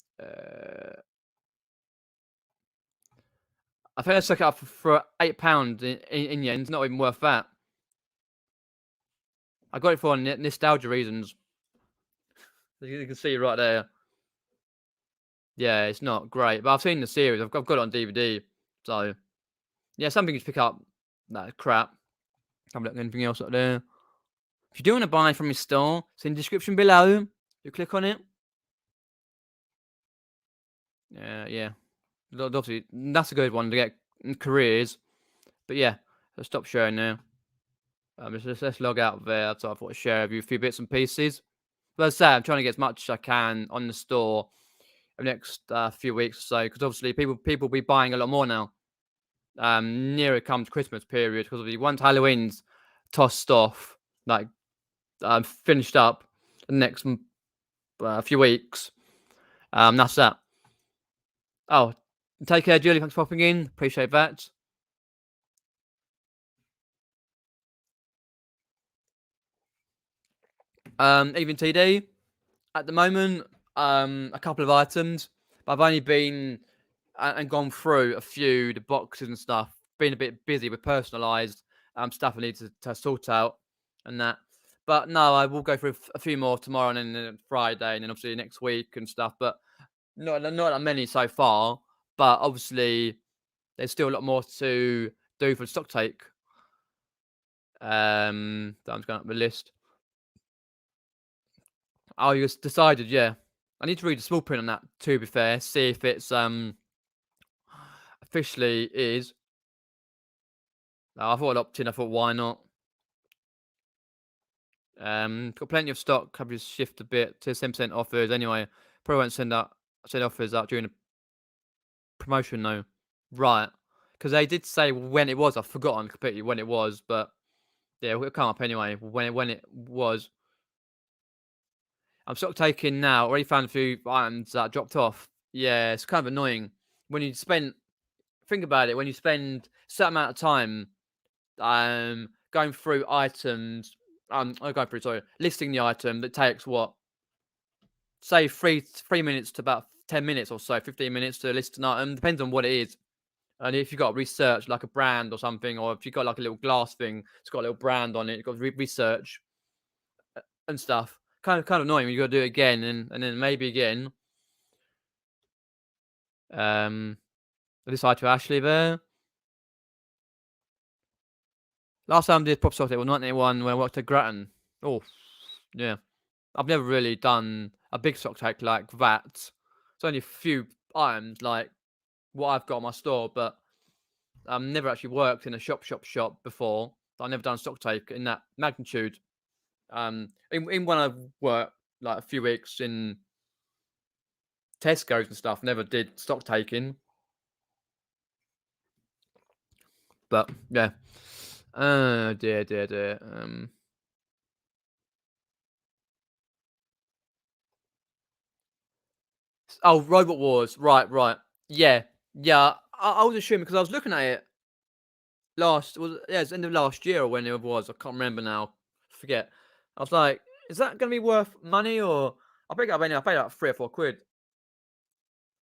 I think I took it up for £8 in the end. It's not even worth that. I got it for nostalgia reasons. As you can see right there. Yeah, it's not great, but I've seen the series. I've got it on DVD. So yeah, something you pick up. That crap. Have a look at anything else up there. If you do want to buy from your store, it's in the description below. You click on it. Yeah. Obviously, that's a good one to get careers. But yeah, let's stop sharing now. Let's log out of there. So I thought I'd share with you a few bits and pieces. But as I say, I'm trying to get as much as I can on the store over the next few weeks or so, because obviously people will be buying a lot more now. Near it comes Christmas period, because obviously once Halloween's tossed off, like finished up, the next few weeks, that's that. Oh, take care, Julie. Thanks for popping in. Appreciate that. Even TD at the moment, a couple of items, but I've only been and gone through a few the boxes and stuff. Been a bit busy with personalised stuff I need to sort out and that. But no, I will go through a few more tomorrow and then Friday and then obviously next week and stuff. But not that many so far. But obviously there's still a lot more to do for the stock take. That I'm just going up the list. Oh, you just decided, yeah. I need to read the small print on that, to be fair, see if it's officially is. I thought I'd opt in, I thought why not? Got plenty of stock, coverage shift a bit to 10% offers anyway. Probably won't send offers out during the promotion though. Right. Because they did say when it was, I've forgotten completely when it was, but yeah, it'll come up anyway. When it was. I'm stock taking now. Already found a few items that dropped off. Yeah, it's kind of annoying. When you spend think about it, when you spend a certain amount of time going through items, going through, sorry, listing the item that takes what? Say 3 minutes to about 10 minutes or so, 15 minutes to list an item, depends on what it is. And if you've got research like a brand or something, or if you've got like a little glass thing, it's got a little brand on it, you've got research and stuff. Kind of annoying when you got to do it again and then maybe again. This hi to Ashley there. Last time I did Pop Socket was 1981 when I worked at Grattan. Oh, yeah. I've never really done a big stock take like that. It's only a few items like what I've got in my store, but I've never actually worked in a shop before. I've never done a stock take in that magnitude. In when I worked like a few weeks in Tesco's and stuff, never did stock taking. But yeah. Dear. Oh, Robot Wars. Right. Yeah. I was assuming because I was looking at it it's end of last year or when it was. I can't remember now. Forget. I was like, is that gonna be worth money or I think I paid like 3 or 4 quid.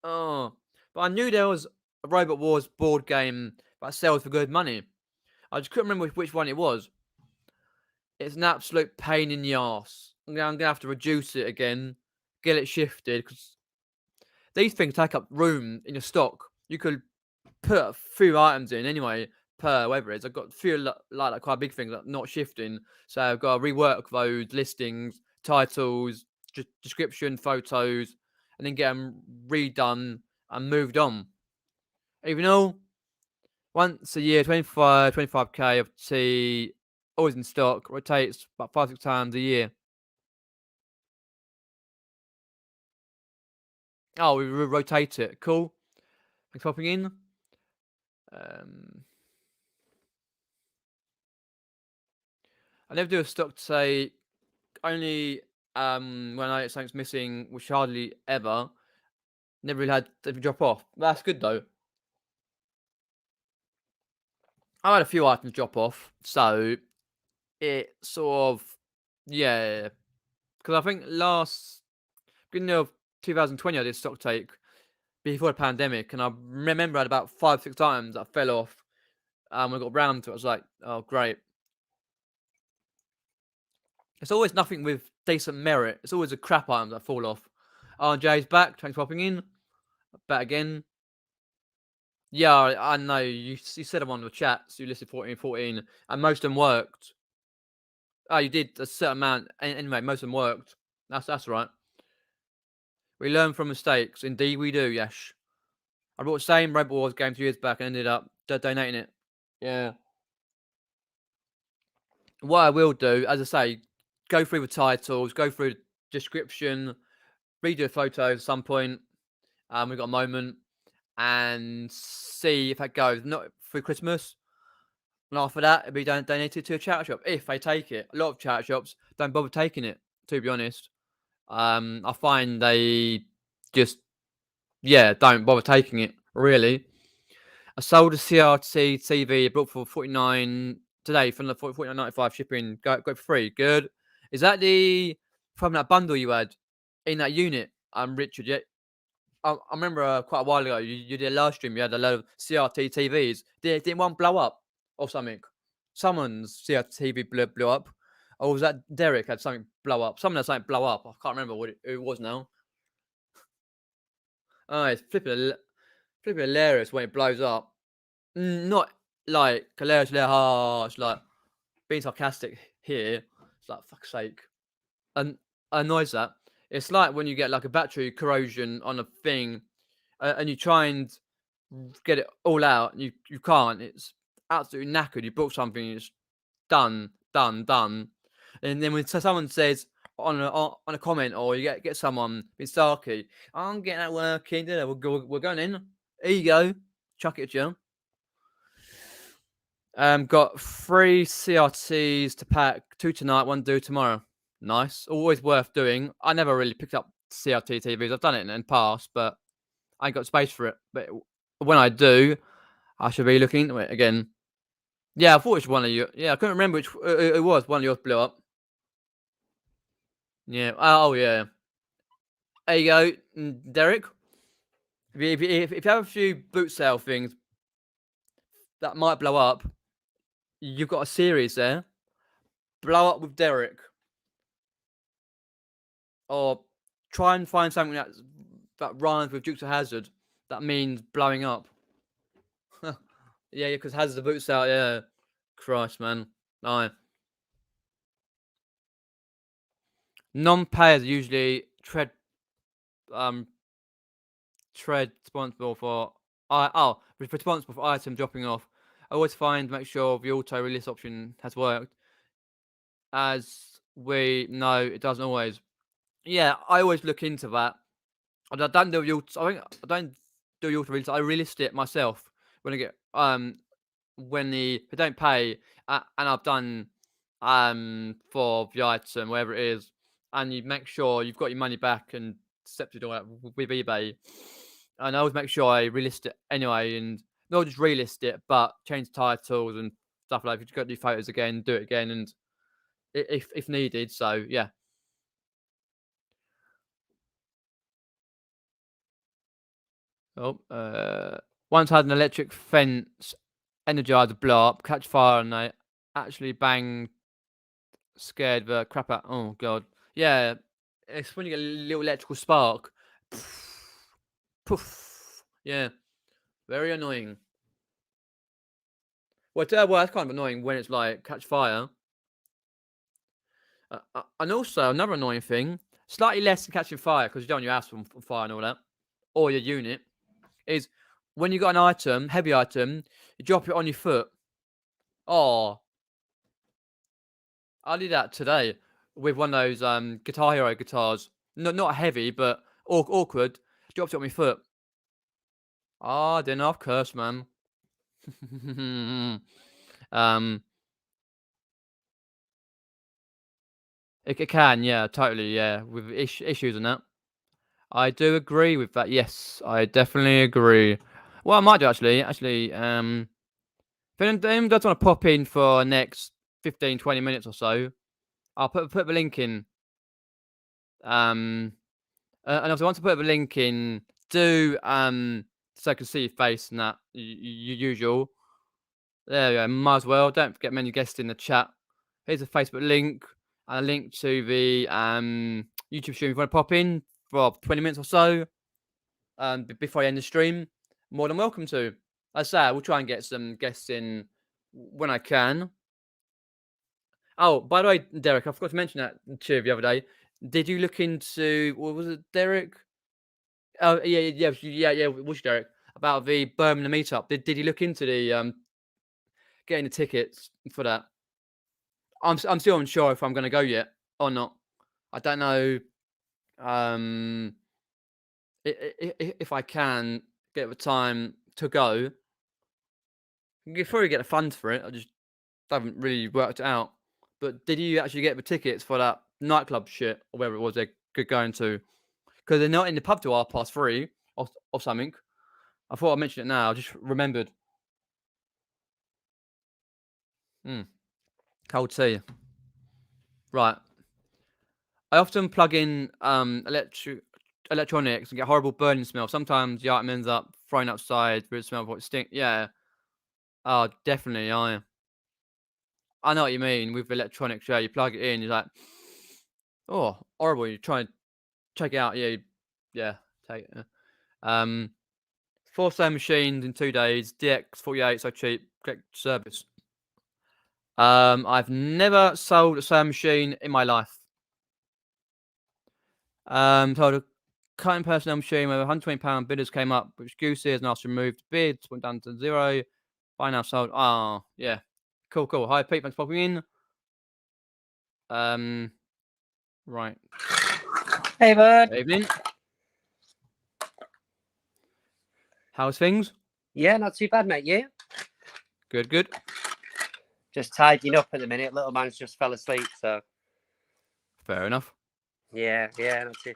Oh, but I knew there was a Robot Wars board game that sells for good money. I just couldn't remember which one it was. It's an absolute pain in the arse. I'm gonna have to reduce it again, get it shifted because these things take up room in your stock. You could put a few items in anyway per whatever it is. I've got a few like quite big things like not shifting, so I've got to rework those listings, titles, description, photos, and then get them redone and moved on. Even though once a year, 25k of tea, always in stock, rotates about 5-6 times a year. Oh, we rotate it. Cool. Thanks for popping in. I never do a stock take only when something's missing, which hardly ever. Never really had to drop off. That's good though. I had a few items drop off, so it sort of yeah. Because I think beginning of 2020 I did stock take before the pandemic, and I remember I had about 5-6 items that fell off. When I got round to it, I was like, oh great. It's always nothing with decent merit. It's always a crap items that fall off. RJ's back. Thanks for popping in. Back again. Yeah, I know. You said them on the chats. You listed 14, and most of them worked. Oh, you did a certain amount. Anyway, most of them worked. That's right. We learn from mistakes. Indeed, we do. Yes. I bought the same Rebel Wars game 2 years back and ended up donating it. Yeah. What I will do, as I say, go through the titles, go through the description, redo a photo at some point. We've got a moment and see if that goes. Not for Christmas. And after that, it'll be donated to a charity shop if they take it. A lot of charity shops don't bother taking it, to be honest. I find they just, don't bother taking it, really. I sold a CRT TV. I bought for 49 today from the 49.95 shipping. Go for free. Good. Is that from that bundle you had in that unit? Richard, yeah. I remember quite a while ago, you did a live stream. You had a load of CRT TVs. Didn't one blow up or something? Someone's CRT TV blew up. Or was that Derek had something blow up? Someone had something blow up. I can't remember who it was now. Oh, it's flipping hilarious when it blows up. Not like hilarious, it's like being sarcastic here. It's like, fuck's sake. And annoys that. It's like when you get like a battery corrosion on a thing, and you try and get it all out, and you can't. It's absolutely knackered. You bought something, it's done, done, done. And then when someone says on a comment, or you get someone being sarky, I'm getting that working. We're going in. Here you go. Chuck it at you. Got 3 CRTs to pack, 2 tonight, 1 due tomorrow. Nice. Always worth doing. I never really picked up CRT TVs. I've done it in the past, but I ain't got space for it. But when I do, I should be looking into it again. Yeah, I thought it was one of you. Yeah, I couldn't remember which it was. One of yours blew up. Yeah. Oh, yeah. There you go, Derek. If you have a few boot sale things that might blow up, you've got a series there. Blow up with Derek. Or try and find something that rhymes with Dukes of Hazzard. That means blowing up. Yeah, because Hazzard's the boots out. Yeah, Christ, man. No. Non-payers usually tread responsible for responsible for item dropping off. I always make sure the auto release option has worked. As we know, it doesn't always. Yeah, I always look into that. I don't do the auto. I don't do the auto release. I released it myself when I get when they don't pay, and I've done for the item, wherever it is, and you make sure you've got your money back and accepted all that with eBay. And I always make sure I relist it anyway, and not just relist it, but change titles and stuff like that. If you've got to do photos again, do it again, and if needed. So yeah. Once had an electric fence energizer blow up, catch fire, and I actually banged, scared the crap out. Oh god, yeah. It's when you get a little electrical spark. Poof. Yeah, very annoying. Well, that's kind of annoying when it's like catch fire. And also another annoying thing, slightly less than catching fire because you don't want your house on fire and all that, or your unit, is when you got an item, heavy item, you drop it on your foot. Oh, I did that today with one of those Guitar Hero guitars. Not heavy, but awkward. Dropped it on my foot. Ah, didn't have curse, man. um, it can, yeah, totally, yeah, with issues and that. I do agree with that. Yes, I definitely agree. Well, I might do actually. If anyone does want to pop in for next 15, 20 minutes or so, I'll put the link in. And if I want to put the link in, so I can see your face and that usual. There you go. Might as well. Don't forget menu guest in the chat. Here's a Facebook link and a link to the YouTube stream. If you want to pop in for 20 minutes or so, before I end the stream, more than welcome to. As I say, we'll try and get some guests in when I can. Oh, by the way, Derek, I forgot to mention that to you the other day. Did you look into, what was it, Derek? Oh, yeah. What's Derek? About the Birmingham meetup. Did you look into the getting the tickets for that? I'm still unsure if I'm going to go yet or not. I don't know. If I can get the time to go, you probably get the funds for it. I just haven't really worked it out. But did you actually get the tickets for that nightclub shit or wherever it was they're going to? Because they're not in the pub till 3:30 or something. I thought I mentioned it now. I just remembered. Cold tea. Right. I often plug in electronics and get horrible burning smell. Sometimes the item ends up thrown outside with smell of what stink. Yeah. Oh, definitely. I know what you mean with electronics. Yeah, you plug it in, you're like, oh, horrible. You try and check it out. Yeah, take it. 4 sewing machines in 2 days. DX48, so cheap. Great service. I've never sold a sewing machine in my life. Sold a cutting personnel machine with £120 bidders came up, which goose ears and asked removed. Bids went down to 0. Buy now sold. Oh, yeah. Cool. Hi, Pete. Thanks for popping in. Right. Hey, bud. Good evening. How's things? Yeah, not too bad, mate. You? Good. Just tidying up at the minute. Little man's just fell asleep, so. Fair enough. Yeah, not too.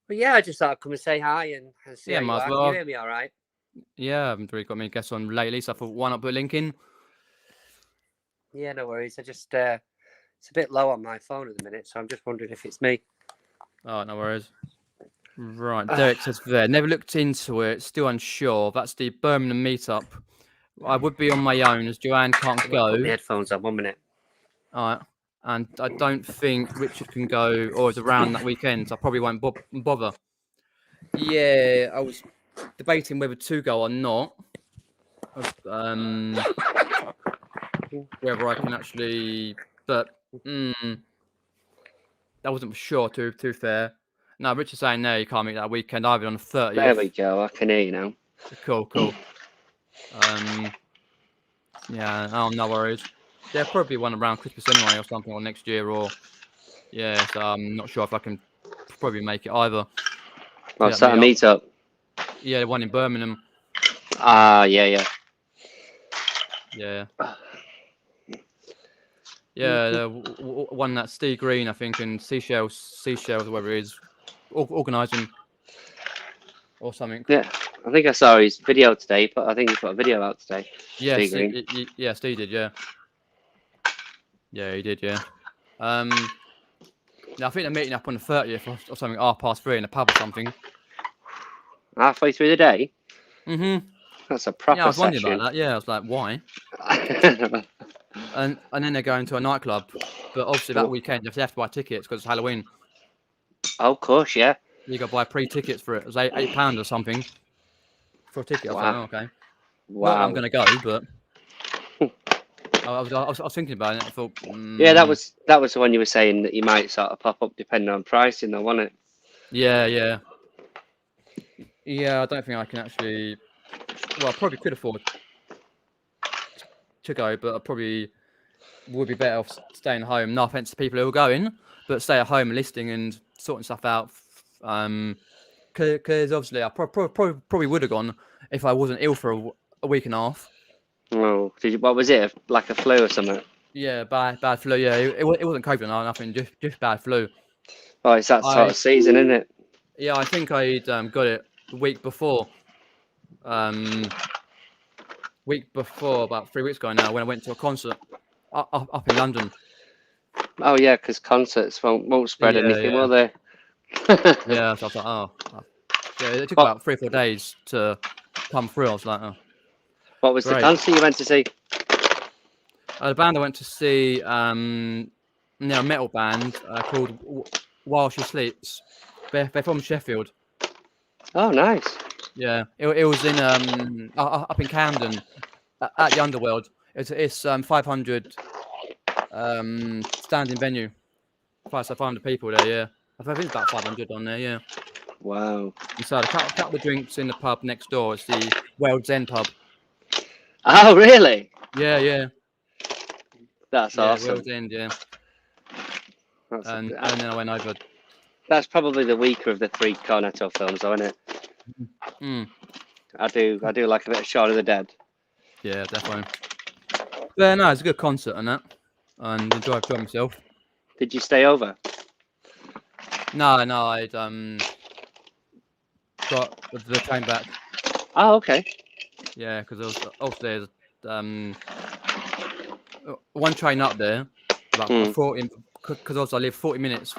But yeah, I just thought I'd come and say hi and see how you might as are. well. You hear me all right? Yeah, I haven't really got many guests on lately, so I thought, why not put a link in? Yeah, no worries. I just, it's a bit low on my phone at the minute, so I'm just wondering if it's me. Oh, no worries. Right, Derek says there. Never looked into it, still unsure. That's the Birmingham meetup. I would be on my own as Joanne can't go. Put my headphones on 1 minute. All right. And I don't think Richard can go or is around that weekend, so I probably won't bother. Yeah, I was debating whether to go or not. Whether I can actually, but I wasn't sure. Too fair. No, Richard's saying no, you can't meet that weekend either on the 30th. There we go. I can hear you now. Cool. Yeah. Oh, no worries. There'll probably one around Christmas anyway, or something, or next year, or yeah. So I'm not sure if I can probably make it either. What's that, a meetup? Yeah, the one in Birmingham. Yeah. Yeah, the one that Steve Green, I think, and Seashells, whatever it is, organising or something. Yeah, I think I saw his video today, but I think he's got a video out today. Yeah, Steve Green. Yeah, Steve did, yeah. Yeah, he did, yeah. I think they're meeting up on the 30th or something, 3:30 in a pub or something. Halfway through the day? Mm-hmm. That's a proper Yeah, I was wondering session. about that. Yeah, I was like, why? and then they're going to a nightclub. But obviously that weekend, you have to buy tickets because it's Halloween. Oh, of course, yeah. You got to buy pre-tickets for it. It was £8 or something for a ticket. Wow. I was like, oh, okay. Wow. Not that I'm going to go, but I was thinking about it. I thought, yeah, that was the one you were saying that you might sort of pop up depending on pricing, though, wasn't it? Yeah. Yeah, I don't think I can actually. Well, I probably could afford to go, but I probably would be better off staying home. No offense to people who are going, but stay at home listing and sorting stuff out. Because obviously I probably would have gone if I wasn't ill for a week and a half. Oh, what was it? Like a flu or something? Yeah, bad flu. Yeah, it wasn't COVID or nothing, just bad flu. Oh, it's that sort of season, isn't it? Yeah, I think I'd got it the week before. About 3 weeks ago now, when I went to a concert up in London. Oh yeah, because concerts won't spread anything, will they? Yeah, so I was like, oh. Yeah, it took about 3 or 4 days to come through. I was like, oh. What was the concert you went to see? The band I went to see, a metal band called While She Sleeps. They're from Sheffield. Oh, nice. Yeah, it was in up in Camden at the Underworld. It's 500 standing venue. 500 people there. Yeah, I think it's about 500 on there. Yeah. Wow. And so a couple of drinks in the pub next door. It's the World's End pub. Oh, really? Yeah. That's awesome. World's End, yeah. And then I went over. That's probably the weaker of the 3 Cornetto films, though, isn't it? I do like a bit of Shaun of the Dead. Yeah, definitely. Yeah, no, it's a good concert and that, and enjoyed myself. Did you stay over? No, I'd got the train back. Oh, okay. Yeah, because there's one train up there, about 40, because also I live 40 minutes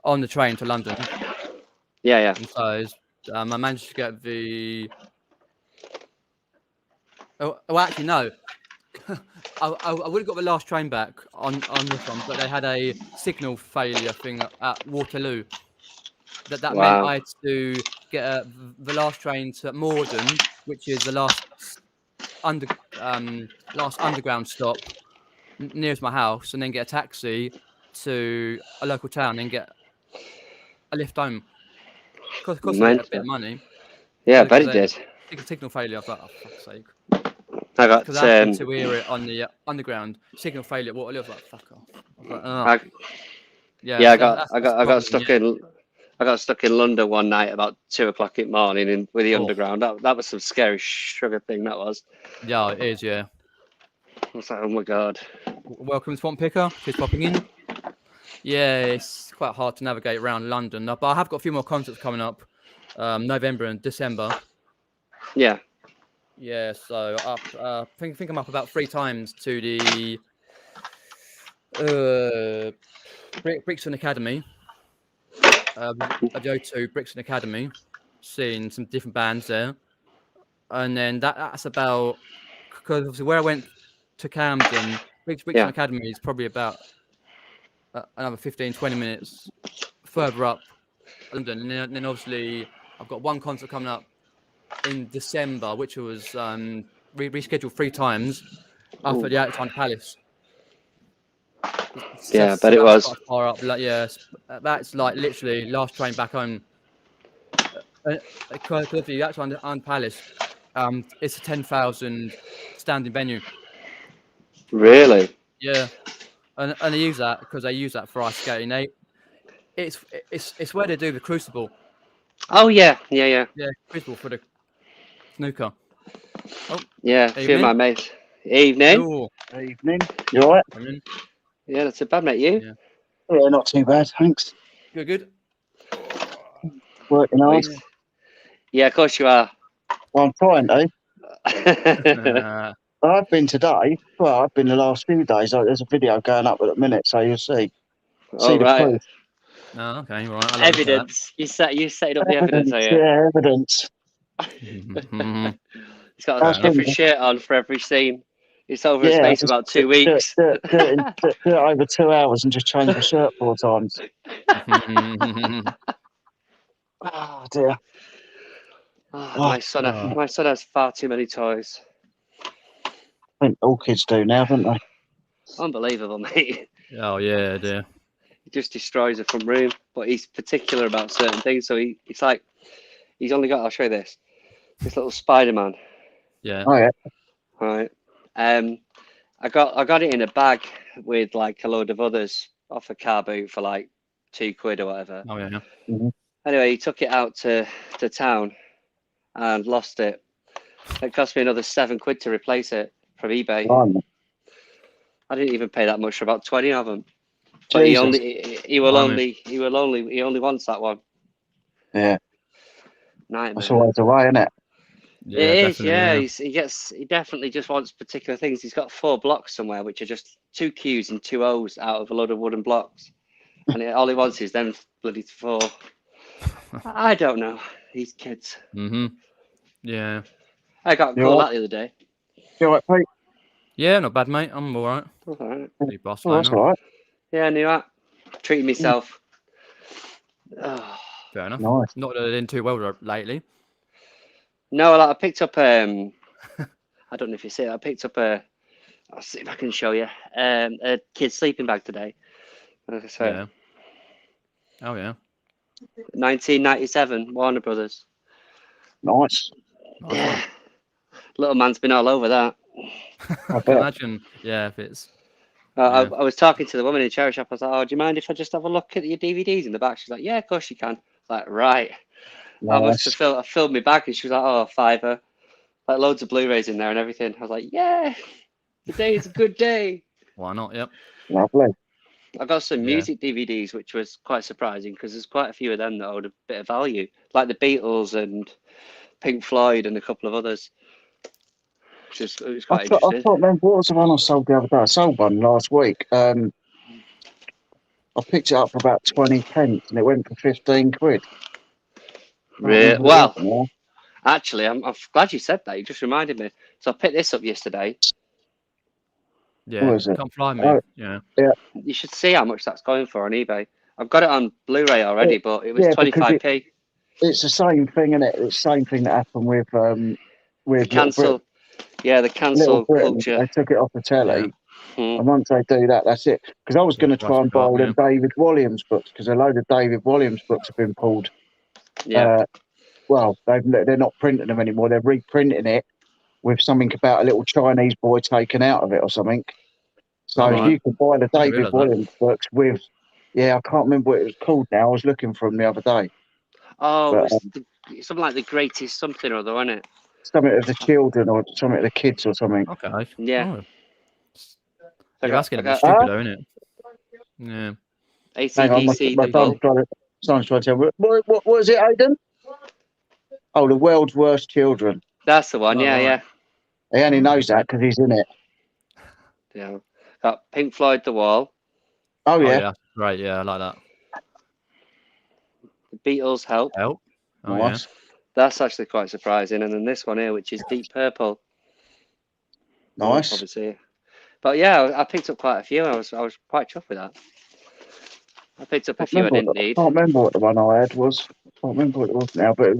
on the train to London. Yeah. And so I managed to get the. Oh, actually, no. I would have got the last train back on this one, but they had a signal failure thing at Waterloo. That meant Wow. I had to get the last train to Morden, which is the last underground stop nearest my house, and then get a taxi to a local town, and get a lift home. Cost me a bit Mental. of money Yeah, I bet because it did. signal failure. I was like, oh fuck's sake. I got Because I happened to hear it on the underground signal failure at Waterloo. I was like, fuck off. I was like, oh. I, Yeah, yeah, so I that's the got problem. stuck Yeah. I got stuck in London one night about 2 o'clock in the morning with the Oh, underground. That was some scary sugar thing. That was. yeah, it is. Yeah. I was like, oh my god. Welcome, Swamp Picker. Cheers for popping in. Yeah, it's quite hard to navigate around London, but I have got a few more concerts coming up, November and December. Yeah. Yeah, so I think I'm up about 3 times to the Brixton Academy. I go to Brixton Academy, seeing some different bands there, and then that's about, because obviously where I went to Camden, Brixton Yeah. Academy is probably about another 15-20 minutes further up London, and then obviously I've got one concert coming up in December, which was rescheduled 3 times up Ooh. at the Alexandra Palace. Yeah, So but it that's was. quite far up. Like, yeah, that's like literally last train back home. Because the Alexandra Palace, it's a 10,000 standing venue. Really? Yeah, and they use that because they use that for ice skating. It's where they do the Crucible. Oh yeah. Yeah. Yeah, Crucible for the snooker. Oh, Yeah. A few of my evening. mates. Evening. Oh, Evening. You alright? evening. Yeah, that's a bad mate. You? Yeah. Yeah, not too bad, thanks. Good. Working hard. Yeah, of course you are. Well, I'm trying to. Uh, I've been today. Well, I've been the last few days. There's a video going up at the minute, so you'll see. All The right. proof. oh, okay, right. I love Evidence. You set up the evidence, are you? Yeah, evidence. that. He's got a Fair different enough. shirt on for every scene. It's over a Yeah, space of about 2 weeks. do it over 2 hours and just change the shirt 4 times. Oh dear. My son has far too many toys. I think all kids do now, don't they? Unbelievable, mate. Oh yeah, dear. He just destroys it from room, but he's particular about certain things. So it's like he's only got. I'll show you this little Spider-Man. Yeah. Oh yeah. Right. I got it in a bag with like a load of others off a car boot for like £2 or whatever. Oh yeah. Mm-hmm. Anyway, he took it out to town and lost it. It cost me another £7 to replace it from eBay. Oh, I didn't even pay that much for about 20 of them. But Jesus. he only wants that one. Yeah. Nightmare. That's always the way, isn't it? Yeah, It is, yeah. yeah. He definitely just wants particular things. He's got 4 blocks somewhere, which are just 2 Qs and 2 Os out of a load of wooden blocks, and all he wants is them bloody 4. I don't know. These kids. Yeah. I got a call that the other day. You alright, Pete? Yeah, not bad, mate. I'm all right. All right. Pretty boss Oh, that's all right. Yeah, I knew that. Treating myself. Oh. Fair enough. Nice. Not that I didn't too well lately. No, like, I picked up. I don't know if you see it. I picked up I'll see if I can show you. A kid's sleeping bag today. So, Yeah. Oh yeah. 1997, Warner Brothers. Nice. Yeah. Little man's been all over that. I can imagine. Yeah, if it's. I was talking to the woman in the charity shop. I was like, "Oh, do you mind if I just have a look at your DVDs in the back?" She's like, "Yeah, of course you can." Like, right. Nice. I must have I filled my bag, and she was like, "Oh, £5." Like loads of Blu-rays in there and everything. I was like, "Yeah, today is a good day." Why not? Yep. Lovely. I got some music DVDs, which was quite surprising because there's quite a few of them that hold a bit of value, like the Beatles and Pink Floyd and a couple of others. It was quite interesting. I can't remember what was the one I sold the other day. I sold one last week. I picked it up for about 20 pence and it went for £15. remember what Well, it is now. actually, I'm glad you said that. You just reminded me. So I picked this up yesterday. Yeah. What is it? Come fly me. Oh, Yeah. You should see how much that's going for on eBay. I've got it on Blu-ray already, but it was yeah, because 25p. it's the same thing, isn't it? It's the same thing that happened with The Little Britain. cancel, yeah, the Little cancel Britain, culture. they took it off the telly, Hmm. and once they do that, that's it. Because I was Yeah, going to price try and go buy up, all them David Williams books, because a load of David Williams books have been pulled. Yeah. Well, they're not printing them anymore. They're reprinting it with something about a little Chinese boy taken out of it or something. So All right. you can buy the I didn't David realise that. Williams books with, yeah, I can't remember what it was called now. I was looking for them the other day. Oh, But, it was something like the greatest something or other, wasn't it? something of the children or something of the kids or something. Okay. Yeah. Oh. I Yeah, that's got, getting I a bit got stupid, though, isn't it? Yeah. Hang on, ACDC, my The Vault. son's trying to tell me. What was it, Aidan? Oh, the world's worst children. That's the one. Oh, Yeah, right. yeah. He only Oh, knows that right. because he's in it. Yeah. Got Pink Floyd, The Wall. Oh, Oh, yeah. yeah. Right, yeah, I like that. The Beatles, Help. Help. Oh, Nice. That's actually quite surprising. And then this one here, which is Deep Purple. Nice. Obviously. But yeah, I picked up quite a few. I was quite chuffed with that. I picked up a few I didn't need. I can't remember what the one I had was. I can't remember what it was now, but it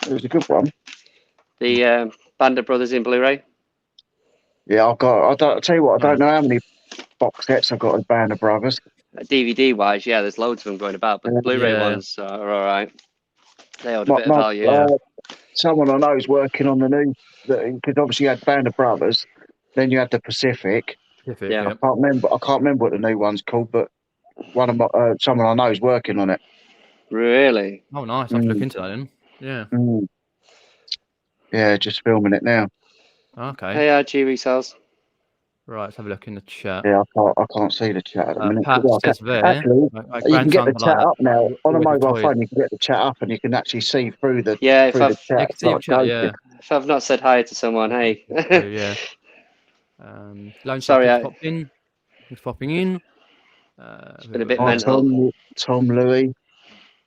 was a good one. The Band of Brothers in Blu-ray. Yeah, I'll tell you what, I Yeah. don't know how many box sets I've got of Band of Brothers. DVD wise, yeah, there's loads of them going about, but the Blu-ray Yeah. ones are all right. They hold a bit of value. Yeah. Someone I know is working on the new, because obviously you had Band of Brothers, then you had the Pacific. Pacific, Yeah. yeah. I can't remember what the new one's called, but one of my someone I know is working on it. Really? Oh, nice. I have to look into that then. Yeah. Yeah, just filming it now. Okay. Hey, G Resells. Right, let's have a look in the chat. Yeah, I can't see the chat at the minute. Pat Well, says there. actually, my you can get the grandson's chat like up now on a always with mobile toys. phone. You can get the chat up, and you can actually see through the Yeah, if through the I've chat. You can see your chat, yeah. if I've not said hi to someone, hey. So, yeah. Lone Sorry, Star popped in. He's popping in. It's been a bit Oh, mental. Tom, Louis.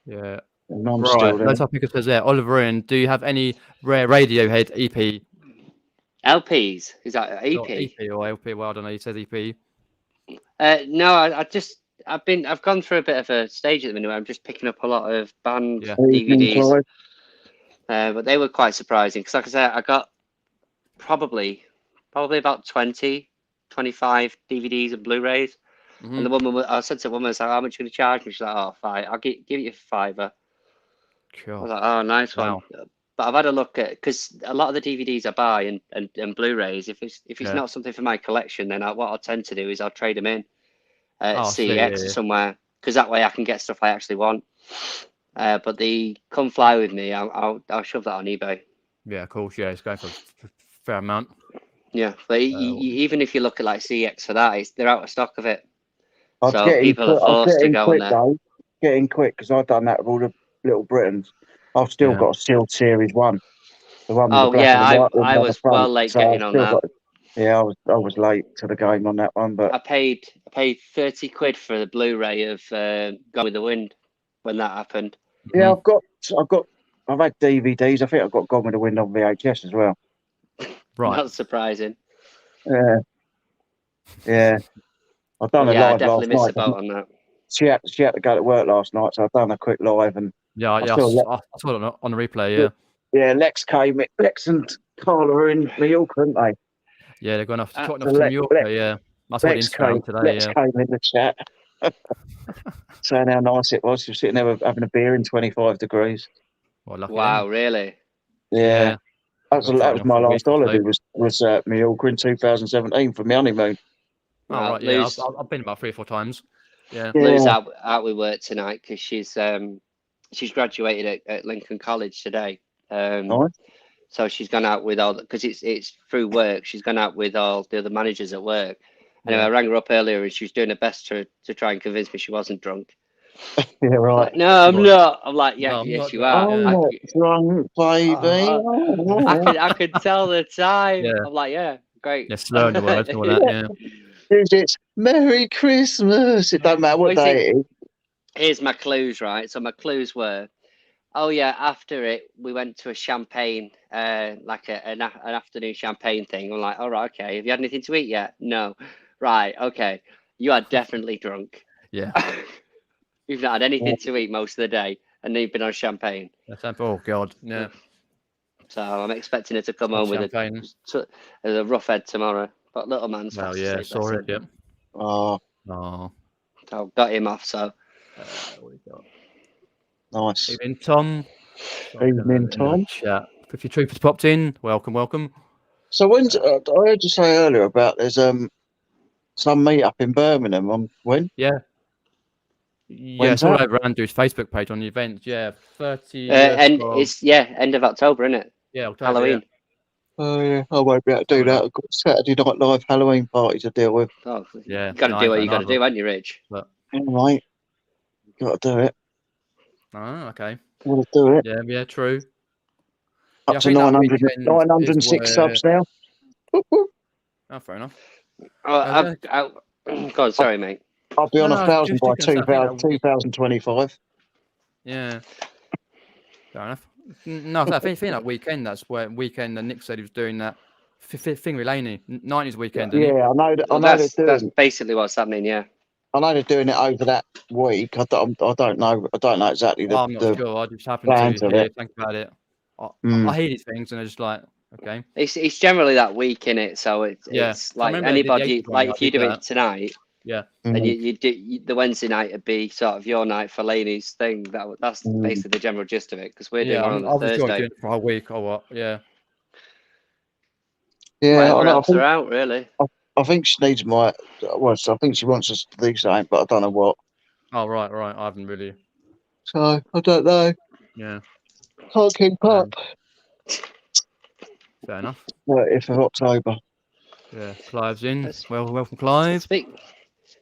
Yeah. And I'm Right. still there. Lone Star Picker says there. Oliver Ian, do you have any rare Radiohead EP? LPs? Is that EP? Or EP or LP? Well, I don't know. He says EP. No, I've gone through a bit of a stage at the minute where I'm just picking up a lot of band Yeah. DVDs. But they were quite surprising because, like I said, I got probably about 20, 25 DVDs and Blu-rays. Mm-hmm. And the woman, I said to the woman, I was like, how much are you going to charge me? She's like, oh, $5. I'll give you $5. I was like, oh, nice one. But I've had a look at, because a lot of the DVDs I buy and Blu-rays, if it's not something for my collection, then what I'll tend to do is I'll trade them in at CEX or somewhere, because that way I can get stuff I actually want. But the Come Fly With Me, I'll shove that on eBay. Yeah, of course. Yeah, it's going for a fair amount. Yeah, but even if you look at like CEX for that, they're out of stock of it. So I'll people are forced to go on there. Getting quick because I've done that with all the Little Britons. I've still got a sealed Series 1. The one with the black and the white. I was well late getting on that. I was late to the game on that one, but I paid £30 for the Blu-ray of Gone with the Wind when that happened. Yeah, I've had DVDs. I think I've got Gone with the Wind on VHS as well. Right. Not surprising. Yeah. I've done a live I definitely last missed night. the boat on that. She had to go to work last night, so I've done a quick live and I saw it on the replay. Yeah. Yeah, Lex and Carla are in Mallorca, aren't they? Yeah, they're going off to Mallorca. Yeah, I saw Lex came in the chat, saying how nice it was. She was sitting there having a beer in 25 degrees. Well, wow, really? Yeah. That was my last holiday. Was Mallorca in 2017 for my honeymoon. Oh, right. Yeah, I've been about 3 or 4 times. Yeah. Lou's out with work tonight because she's graduated at Lincoln College today. So she's gone out with all because it's through work. She's gone out with all the other managers at work. Anyway, I rang her up earlier and she was doing her best to try and convince me she wasn't drunk. Yeah, right. Like, no, I'm not. I'm like, yes, you are. I'm not drunk, baby. I could tell the time. Yeah. I'm like, yeah, great. Yeah, slurring the words and all that. Yeah. It's Merry Christmas. It don't matter what day it is. Here's my clues, right? So my clues were, Oh yeah, after it, we went to a champagne, like an afternoon champagne thing. I'm like, all right, okay. Have you had anything to eat yet? No. Right, okay. You are definitely drunk. Yeah. You've not had anything to eat most of the day, and then you've been on champagne. Oh God. Yeah. So I'm expecting her to come Had home with champagne. a rough head tomorrow. But little man's Well, fast yeah. asleep. That's Sorry. it. Yep. Oh, Oh. So got him off. So What we got? nice. Evening, Tom. Evening, In the Tom. chat. 50 Troopers popped in. Welcome. So when's I heard you say earlier about there's some meet up in Birmingham on when? Yeah. Yeah, When's it's all that? over Andrew's Facebook page on the event. Yeah, 30th and of it's end of October, isn't it? October. Halloween. Yeah. Oh yeah, I won't be able to do that. I've got Saturday Night Live Halloween party to deal with. Oh, Yeah. you got to no, do what I you got to don't do, aren't you, Rich? But All right, got to do it. oh, okay. Got to do it. Yeah, true. Up Yeah, I to think that 900, weekend 906 is subs now. Whoop, whoop. Oh, fair enough. Oh, God, sorry, mate. I'll be on No, I was 1,000 just by gonna say, I think that 2025. Yeah. Fair enough. No, I think that weekend. That's where weekend. And Nick said he was doing that thing with Laney. 90s weekend, didn't he? Yeah, I know. I Well, know that's they're doing. basically what's happening. Yeah. I know they're doing it over that week. I don't know. I don't know exactly I'm not the sure. I just happened to plans of hear it. think about it. I Mm. hear these things and I'm just like, okay. It's generally that week in it, so Yeah. it's I like remember they did the anybody. 80s one, Like I if you did do that. it tonight, Yeah. then Mm. you do the Wednesday night would be sort of your night for Laney's thing. That's Mm. basically the general gist of it because we're doing Yeah, one on the I was sure Thursday. doing it for a whole week or what. Yeah. Yeah, Whatever I know. helps her out, really. I think she needs my. Well, I think she wants us to do something, but I don't know what. Oh, right. I haven't really. So I don't know. Yeah. Can't keep up. Fair enough. 30th of October. Yeah. Clive's in. That's- Well, welcome, Clive.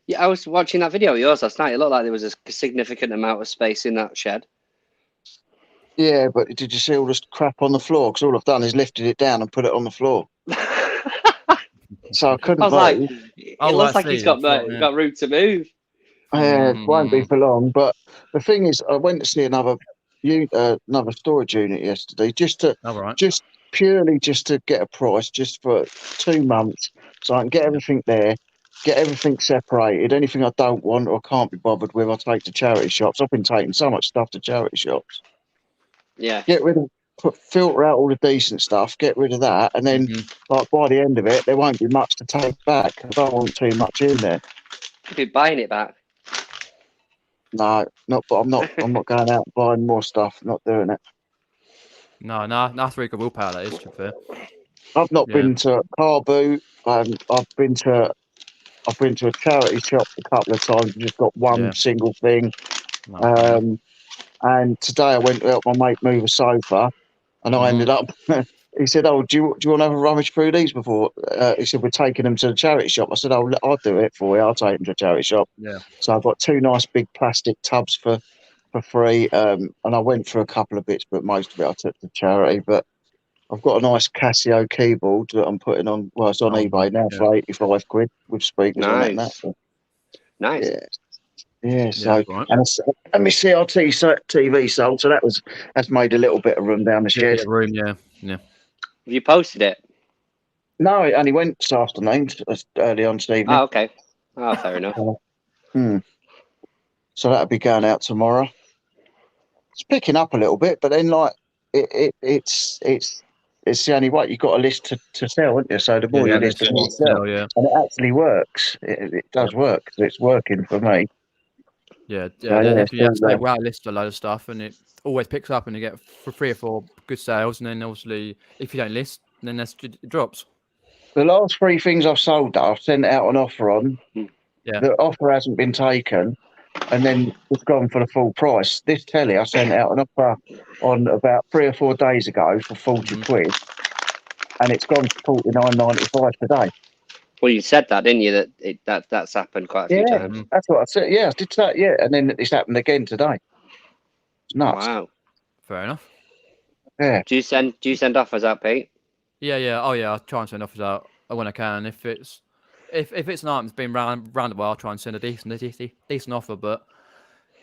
Yeah, I was watching that video of yours last night. It looked like there was a significant amount of space in that shed. Yeah, but did you see all this crap on the floor? Because all I've done is lifted it down and put it on the floor. So I couldn't I was like, move. it Oh, looks I like he's see. got That's right, yeah. room to move. It won't be for long. But the thing is, I went to see another storage unit yesterday, just purely to get a price, just for 2 months, so I can get everything there, get everything separated. Anything I don't want or can't be bothered with, I take to charity shops. I've been taking so much stuff to charity shops. Yeah. Get rid of, filter out all the decent stuff, get rid of that, and then like by the end of it, there won't be much to take back. I don't want too much in there. Could be buying it back. No, not. But I'm not going out and buying more stuff. Not doing it. No, that's really good willpower. That is, to be fair. I've not been to Carboot. I've been to a charity shop a couple of times. Just got one single thing. No, And today I went to help my mate move a sofa, and I ended up. He said, "Oh, do you want to have a rummage through these before?" He said, "We're taking them to the charity shop." I said, "Oh, I'll do it for you. I'll take them to a charity shop." Yeah. So I've got 2 nice big plastic tubs for free. And I went for a couple of bits, but most of it I took to charity. But I've got a nice Casio keyboard that I'm putting on. Well, it's on eBay now for 85 quid with speakers on it and that. So, Nice. yeah. So right. and my CRT TV sold, so that's made a little bit of room down the shed. Bit of room, yeah. Have you posted it? No, it only went this afternoon, early on this evening. Oh, okay. Oh, fair enough. So that'll be going out tomorrow. It's picking up a little bit, but then like it's the only way. You've got a list to sell, haven't you? So the more you list, the more you sell. Yeah. And it actually works. It does work. It's working for me. Yeah. So, If you have to say, well, I list a load of stuff, and it always picks up, and you get for 3 or 4 good sales, and then obviously if you don't list, then it drops. the last 3 things I've sold that I've sent out an offer on. Yeah. The offer hasn't been taken, and then it's gone for the full price. This telly I sent out an offer on about 3 or 4 days ago for 40 quid, and it's gone for 49.95 today. Well, you said that, didn't you? That's happened quite a few times. That's what I said. Yeah, I did say. Yeah, and then it's happened again today. It's nuts. Wow. Fair enough. Yeah. Do you send offers out, Pete? Yeah. Oh yeah, I'll try and send offers out when I can. If it's an item that's been round a while, I'll try and send a decent offer. But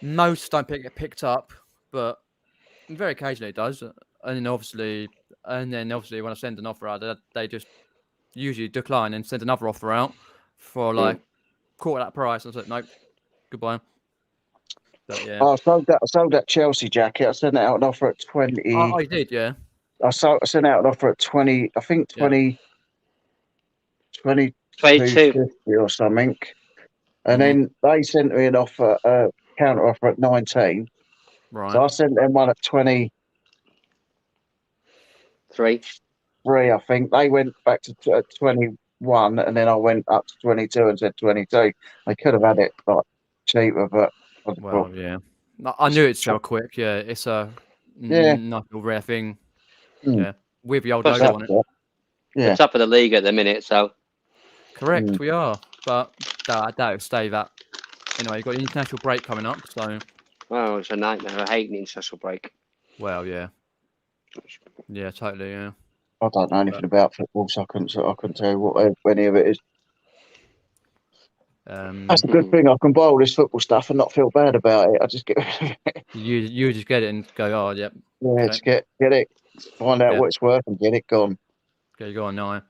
most don't get picked up. But Very occasionally it does, and then obviously when I send an offer out, they just usually decline and send another offer out for like quarter that price. I was like, nope, goodbye. But yeah, I sold that Chelsea jacket. I sent it out an offer at 20. I did, yeah. I sent out an offer at 20. I think 20, 22. 22.50 or something. And Mhm. then they sent me an offer, counter offer at 19. Right. So I sent them one at 23. 3. I think they went back to 21, and then I went up to 22 and said 22. They could have had it like cheaper, but I just Well, thought, yeah. I knew it'd sell quick. Yeah, it's a yeah, nice little rare thing. Mm. Yeah, with the old Plus logo on it. The yeah. top of the league at the minute, so Correct, we are. But I doubt it'll stay that. Anyway, you've got the international break coming up, so well, it's a nightmare. I hate an international break. well, yeah, totally, yeah. I don't know anything about football, so I couldn't tell you what any of it is. That's a good thing. I can buy all this football stuff and not feel bad about it. I just get you just get it and go, oh, yep. yeah, Okay. just get it, find out what it's worth, and get it gone. Okay, go on now.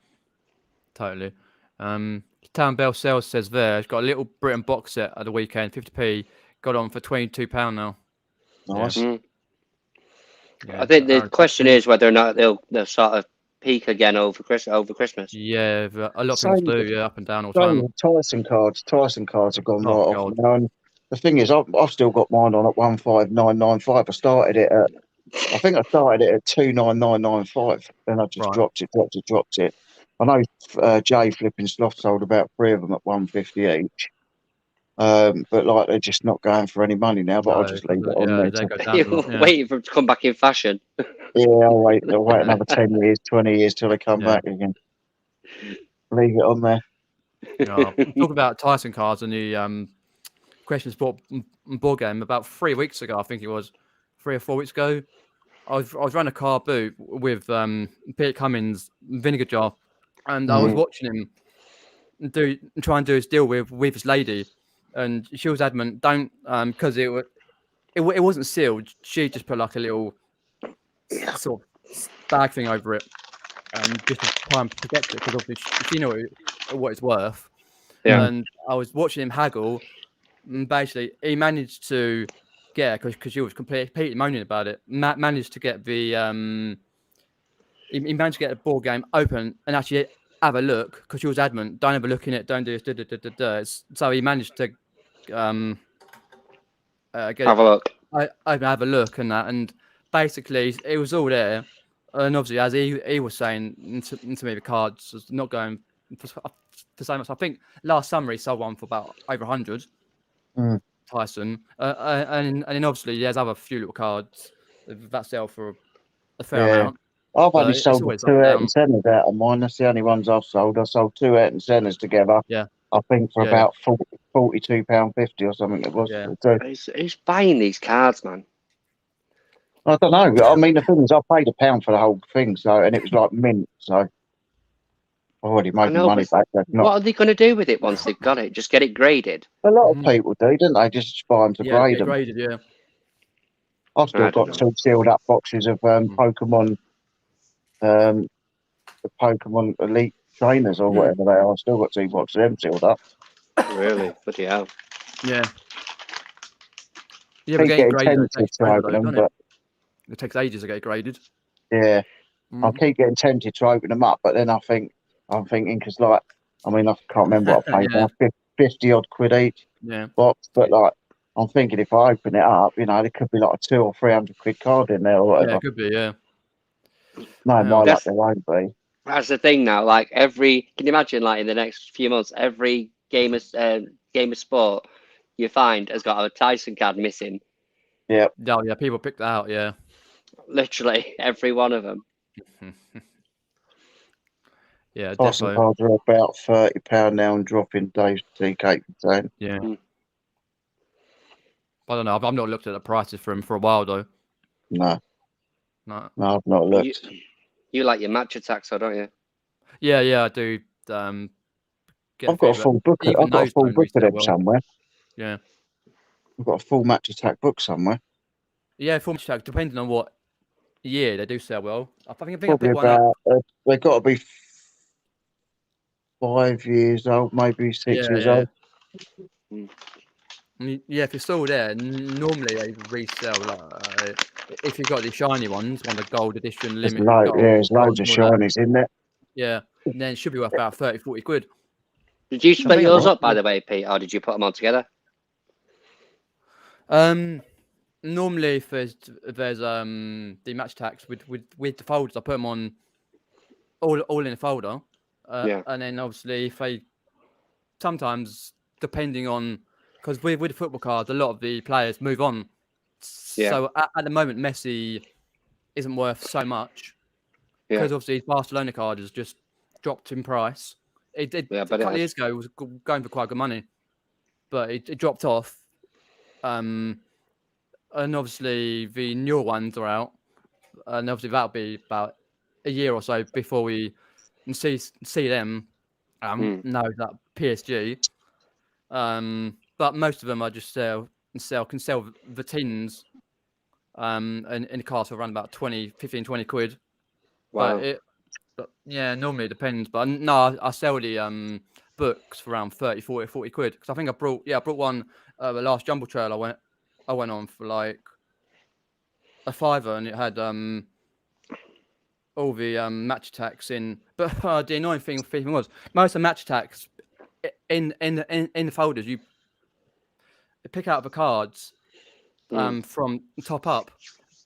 Totally. Town Bell Sales says there, it's got a little Britain box set at the weekend, 50p, got on for £22 now. Nice. Yeah. I think the question is whether or not they'll sort of peak again over Christmas. Yeah, a lot of people do. Yeah, up and down all the Same time. with Tyson cards have gone right Oh, off God. now. And the thing is, I've still got mine on at 15995. I started it at, I think I started it at 29995. Then I just Right. dropped it. I know Jay Flipping Sloth sold about 3 of them at 150 each. But like they're just not going for any money now. But I'll just leave it on there. They go down a You're lot, yeah. waiting for them to come back in fashion. Yeah, I'll wait another 10 years, 20 years till they come Yeah. back again. Leave it on there. Talk about Tyson cards and the Question Sport board game about 3 weeks ago. I think it was 3 or 4 weeks ago. I was running a car boot with Peter Cummins vinegar jar, and I was watching him try and do his deal with his lady, and she was adamant don't because it wasn't sealed. She just put like a little sort of bag thing over it, just to try and protect it because obviously she knew what it's worth. Yeah. And I was watching him haggle, and basically he managed to get because she was completely moaning about it. Managed to get the he managed to get the board game open and actually have a look because she was adamant. Don't have a look in it. Don't do this. So he managed to get Have a look. have a look and that, and basically it was all there. And obviously, as he was saying to me, the cards was not going for so much. I think last summer he sold one for about over 100. Tyson, and then obviously there's other few little cards that sell for a fair amount. I've only sold 2 Ayrton Sennas out of mine. That's the only ones I've sold. I sold 2 Ayrton Sennas together. Yeah. I think for about £42.50 or something it was. Yeah. Who's buying these cards, man? I don't know. I mean, the thing is, I paid £1 for the whole thing, and it was like mint. So I already made the money back. What are they going to do with it once they've got it? Just get it graded? A lot of people do, don't they? Just buy them to grade them. Graded, yeah. I've still got 2 sealed up boxes of Pokemon, the Pokemon Elite trainers or whatever they are. I've still got 2 boxes of them sealed up. Really? Bloody hell. Yeah. Yeah, we're getting graded. It takes ages to get graded. Yeah. I keep getting tempted to open them up, but then I'm thinking, because like, I mean, I can't remember what I paid now, 50 odd quid each box, but like, I'm thinking if I open it up, there could be like a 200 or 300 quid card in there or whatever. Yeah, it could be, yeah. No, my luck, there won't be. That's the thing now. Like can you imagine, like in the next few months, every game of sport you find has got a Tyson card missing. Yeah. Oh, yeah, people pick that out, yeah. Literally every one of them. Yeah, Tyson cards are about £30 now and dropping. Dave's TK saying. Yeah. I don't know. I've not looked at the prices for him for a while though. No, I've not looked. You like your match attacks, though, don't you? Yeah, I do. I've got a full book. I've got a full book of them somewhere. Yeah. I've got a full match attack book somewhere. Yeah, full match tags, depending on what year they do sell well. I think I Probably picked one up. about they've got to be 5 years old, maybe 6 years old. Yeah, if you're still there, normally they resell. Like if you've got the shiny ones, one of the gold edition limited gold. There's loads of shinies in there. Yeah, and then it should be worth about 30-40 quid. Did you split yours up, by the way, Pete, or did you put them all together? Normally, if there's the match tags with the folders, I put them on all in a folder. And then obviously, if they sometimes depending on because with the football cards, a lot of the players move on. Yeah. So at the moment, Messi isn't worth so much because obviously his Barcelona card has just dropped in price. It did a couple of years ago. It was going for quite good money, but it dropped off. And obviously the newer ones are out, and obviously that'll be about a year or so before we see them. Know that PSG. But most of them I just can sell the tins. And in the cars for around about 15-20 quid. Wow. But yeah, normally it depends. But no, I sell the books for around 30, 40 quid. Because I think I brought one the last Jumble Trail I went on for like a £5, and it had all the match attacks in. But the annoying thing was most of the match attacks in the folders you pick out the cards from top up.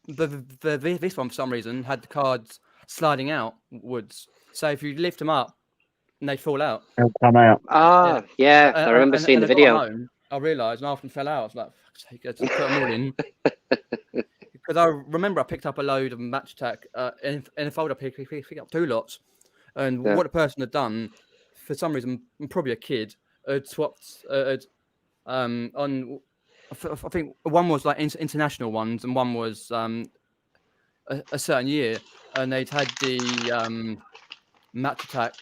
This one for some reason had the cards sliding outwards. So if you lift them up, and they fall out. They'll come out. Yeah. I remember seeing the video. Home, I realised and half of them fell out. I was like, fuck's sake, I just put them all in. Because I remember I picked up a load of match attack in a folder, pick up 2 lots. And what the person had done, for some reason, probably a kid, had swapped on. I think one was like international ones, and one was a certain year, and they'd had the match attacks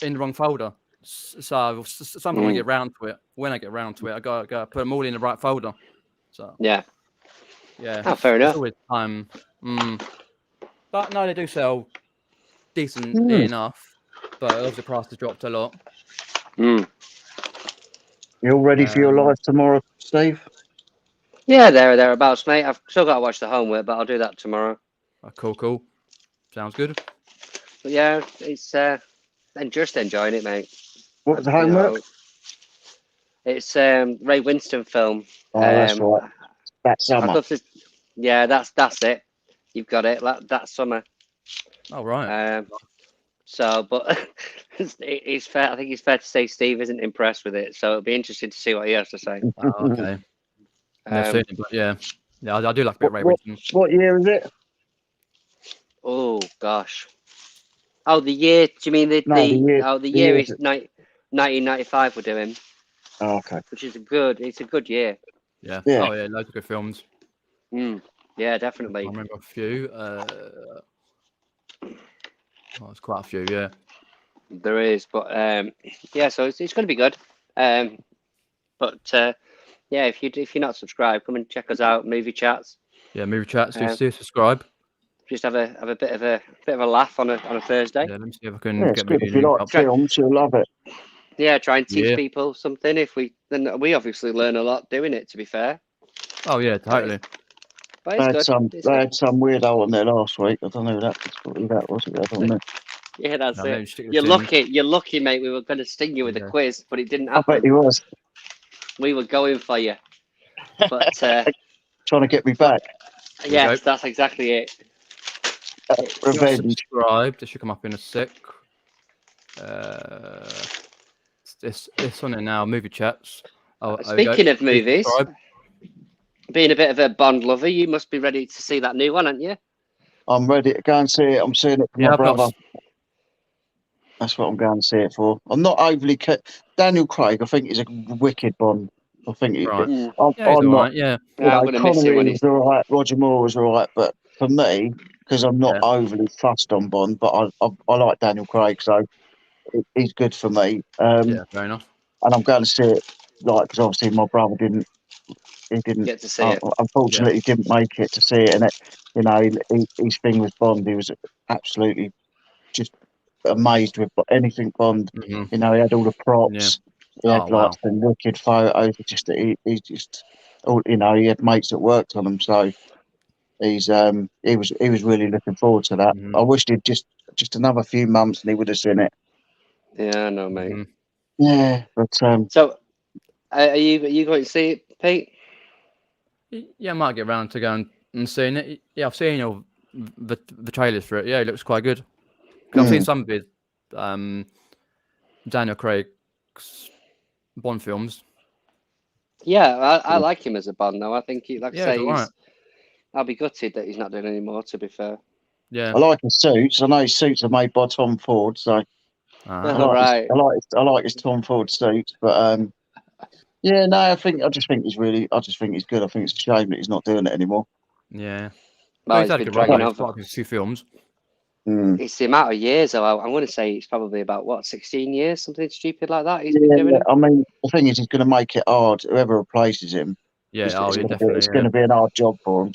in the wrong folder. So somehow when I get around to it, I got to put them all in the right folder. So yeah. Oh, fair enough. Always time. But no, they do sell decently enough, but obviously the price has dropped a lot. You all ready for your live tomorrow, Steve? Yeah, thereabouts, mate. I've still got to watch the homework, but I'll do that tomorrow. Cool. Sounds good. But yeah, it's I'm just enjoying it, mate. What was the homework? It's Ray Winston film. Oh, that's right. That summer. Yeah, that's it. You've got it. That summer. Oh right. But it's fair. I think it's fair to say Steve isn't impressed with it. So it'll be interesting to see what he has to say. Oh, okay. Yeah, I do like a bit of Ray Winston. What year is it? Oh gosh. Oh, the year. Do you mean the year? Oh, the year is 1995. We're doing. Oh, okay. Which is it's a good year. Yeah. Oh yeah, loads of good films. Yeah, definitely. I remember a few. It's quite a few. Yeah. There is, but yeah. So it's going to be good. But yeah, if you're not subscribed, come and check us out. Movie chats. Yeah, movie chats. Do subscribe. Just have a bit of a laugh on a Thursday. Yeah, let me see if I can get good. If you like films, you'll love it. Yeah, try and teach people something. Then we obviously learn a lot doing it. To be fair. Oh yeah, totally. But it's good. They had some weirdo on there last week. I don't know who that was. I don't know. Yeah, that's it. You're lucky, mate. We were going to sting you with a quiz, but it didn't happen. I bet he was. We were going for you, but trying to get me back. Yes, that's exactly it. Revenge. Subscribe. This should come up in a sec. It's on it now. Movie chats. Speaking of movies, being a bit of a Bond lover, you must be ready to see that new one, aren't you? I'm ready to go and see it. I'm seeing it for my brother. That's what I'm going to see it for. I'm not overly... Daniel Craig, I think, is a wicked Bond. I think he's right. I'm not... Yeah. I'm going to miss it when he's... all right. Roger Moore was all right. But for me, because I'm not overly fussed on Bond, but I like Daniel Craig, so he's good for me. Yeah, fair enough. And I'm going to see it, because obviously my brother didn't he didn't get to see it. Unfortunately, he didn't make it to see it, and his thing with Bond, he was absolutely just amazed with anything Bond. Mm-hmm. He had all the props. He had wow. some wicked photos. He had mates that worked on them, so he was really looking forward to that. Mm-hmm. I wished he'd just another few months and he would have seen it. Yeah, I know, mate. Mm-hmm. Yeah, but so are you going to see it, Pete? Yeah, I might get around to going and seeing it. Yeah, I've seen all the trailers for it. Yeah, it looks quite good. 'Cause I've seen some of it. Daniel Craig's Bond films. Yeah, I like him as a Bond though. I think I say, right. I'll be gutted that he's not doing any more. To be fair. Yeah. I like his suits. I know his suits are made by Tom Ford, so Right. I like his Tom Ford suits. But yeah, no, I just think he's good. I think it's a shame that he's not doing it anymore. Yeah. Well, he's had a been good run. dragging He's quite a few films. It's the amount of years, though. I'm going to say it's probably about 16 years, something stupid like that. He's been doing it. I mean, the thing is, he's going to make it hard. Whoever replaces him, Yeah, it's going to be an hard job for him.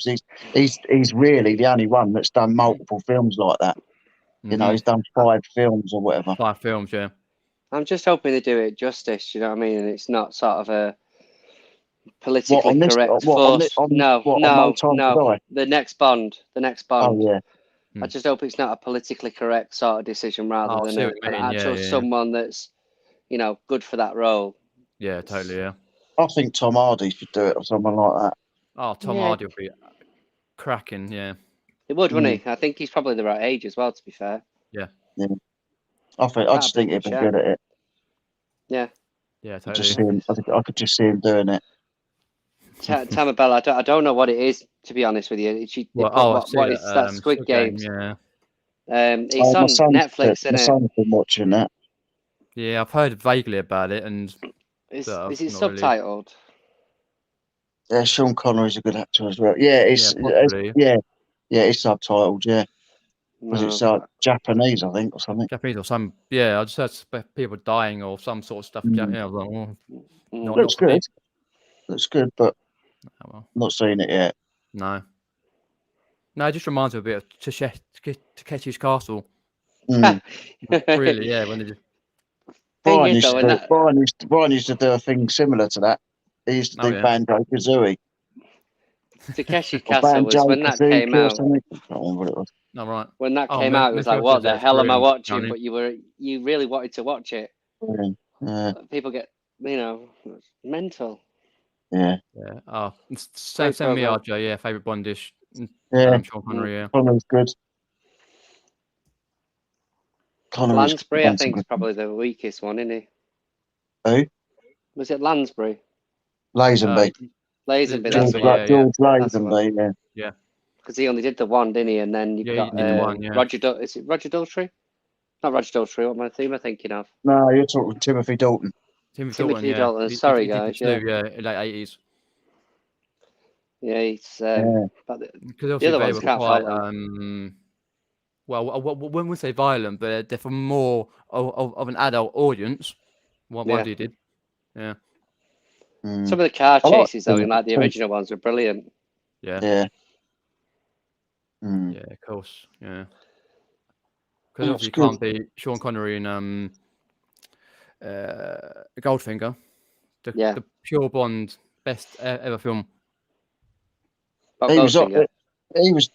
He's really the only one that's done multiple films like that. Mm-hmm. He's done 5 films or whatever. 5 films, yeah. I'm just hoping they do it justice. You know what I mean? And it's not sort of a politically correct force. No. The next Bond. Oh yeah. I just hope it's not a politically correct sort of decision rather than an actual someone that's, good for that role. Yeah, totally, yeah. I think Tom Hardy should do it or someone like that. Oh, Tom Hardy would be cracking, yeah. It would, wouldn't he? I think he's probably the right age as well, to be fair. Yeah. I just think he'd be good at it. Yeah. Yeah, totally. I could just see him doing it. Tamabella, I don't know what it is, to be honest with you. What is that Squid Games? Yeah. It's on Netflix, isn't it? My son's been watching that. Yeah, I've heard vaguely about it, and is it subtitled? Yeah, Sean Connery's a good actor as well. Yeah, it's subtitled. Yeah, because it's Japanese, I think, or something. Japanese or some. Yeah, I just heard people dying or some sort of stuff. Yeah, Looks good. Looks good, but not seen it yet. No, it just reminds me a bit of Takeshi's Castle. Really, yeah. When they just Brian used to do a thing similar to that. He used to do Banjo-Kazooie. Takeshi's Castle was when that came out. I can't remember what it was. No, right. When that came out, it was like, what the hell am I watching? But you really wanted to watch it. People get, mental. Yeah. Yeah. Oh, same me, RJ. Yeah, favorite Bond dish. Yeah. Sean Connery. Yeah. Connery's good. Lansbury, I think, is probably the weakest one, isn't he? Who? Was it Lansbury? Lazenby. Lazenby, George Lazenby, yeah. Because he only did the one, didn't he? And then you've got Roger. Is it Roger Daltrey? Not Roger Daltrey. What am I thinking of? No, you're talking Timothy Dalton. Timothy Dalton. Sorry, guys. Yeah, late 80s. Yeah, he's. Because the other ones can't quite. Well, when we say violent, but they're for more of an adult audience. What he did. Yeah. Some of the car chases, though, like the original ones, were brilliant. Yeah. Yeah. Yeah, of course. Yeah. Because obviously you can't beat Sean Connery in Goldfinger. The pure Bond best ever film. He was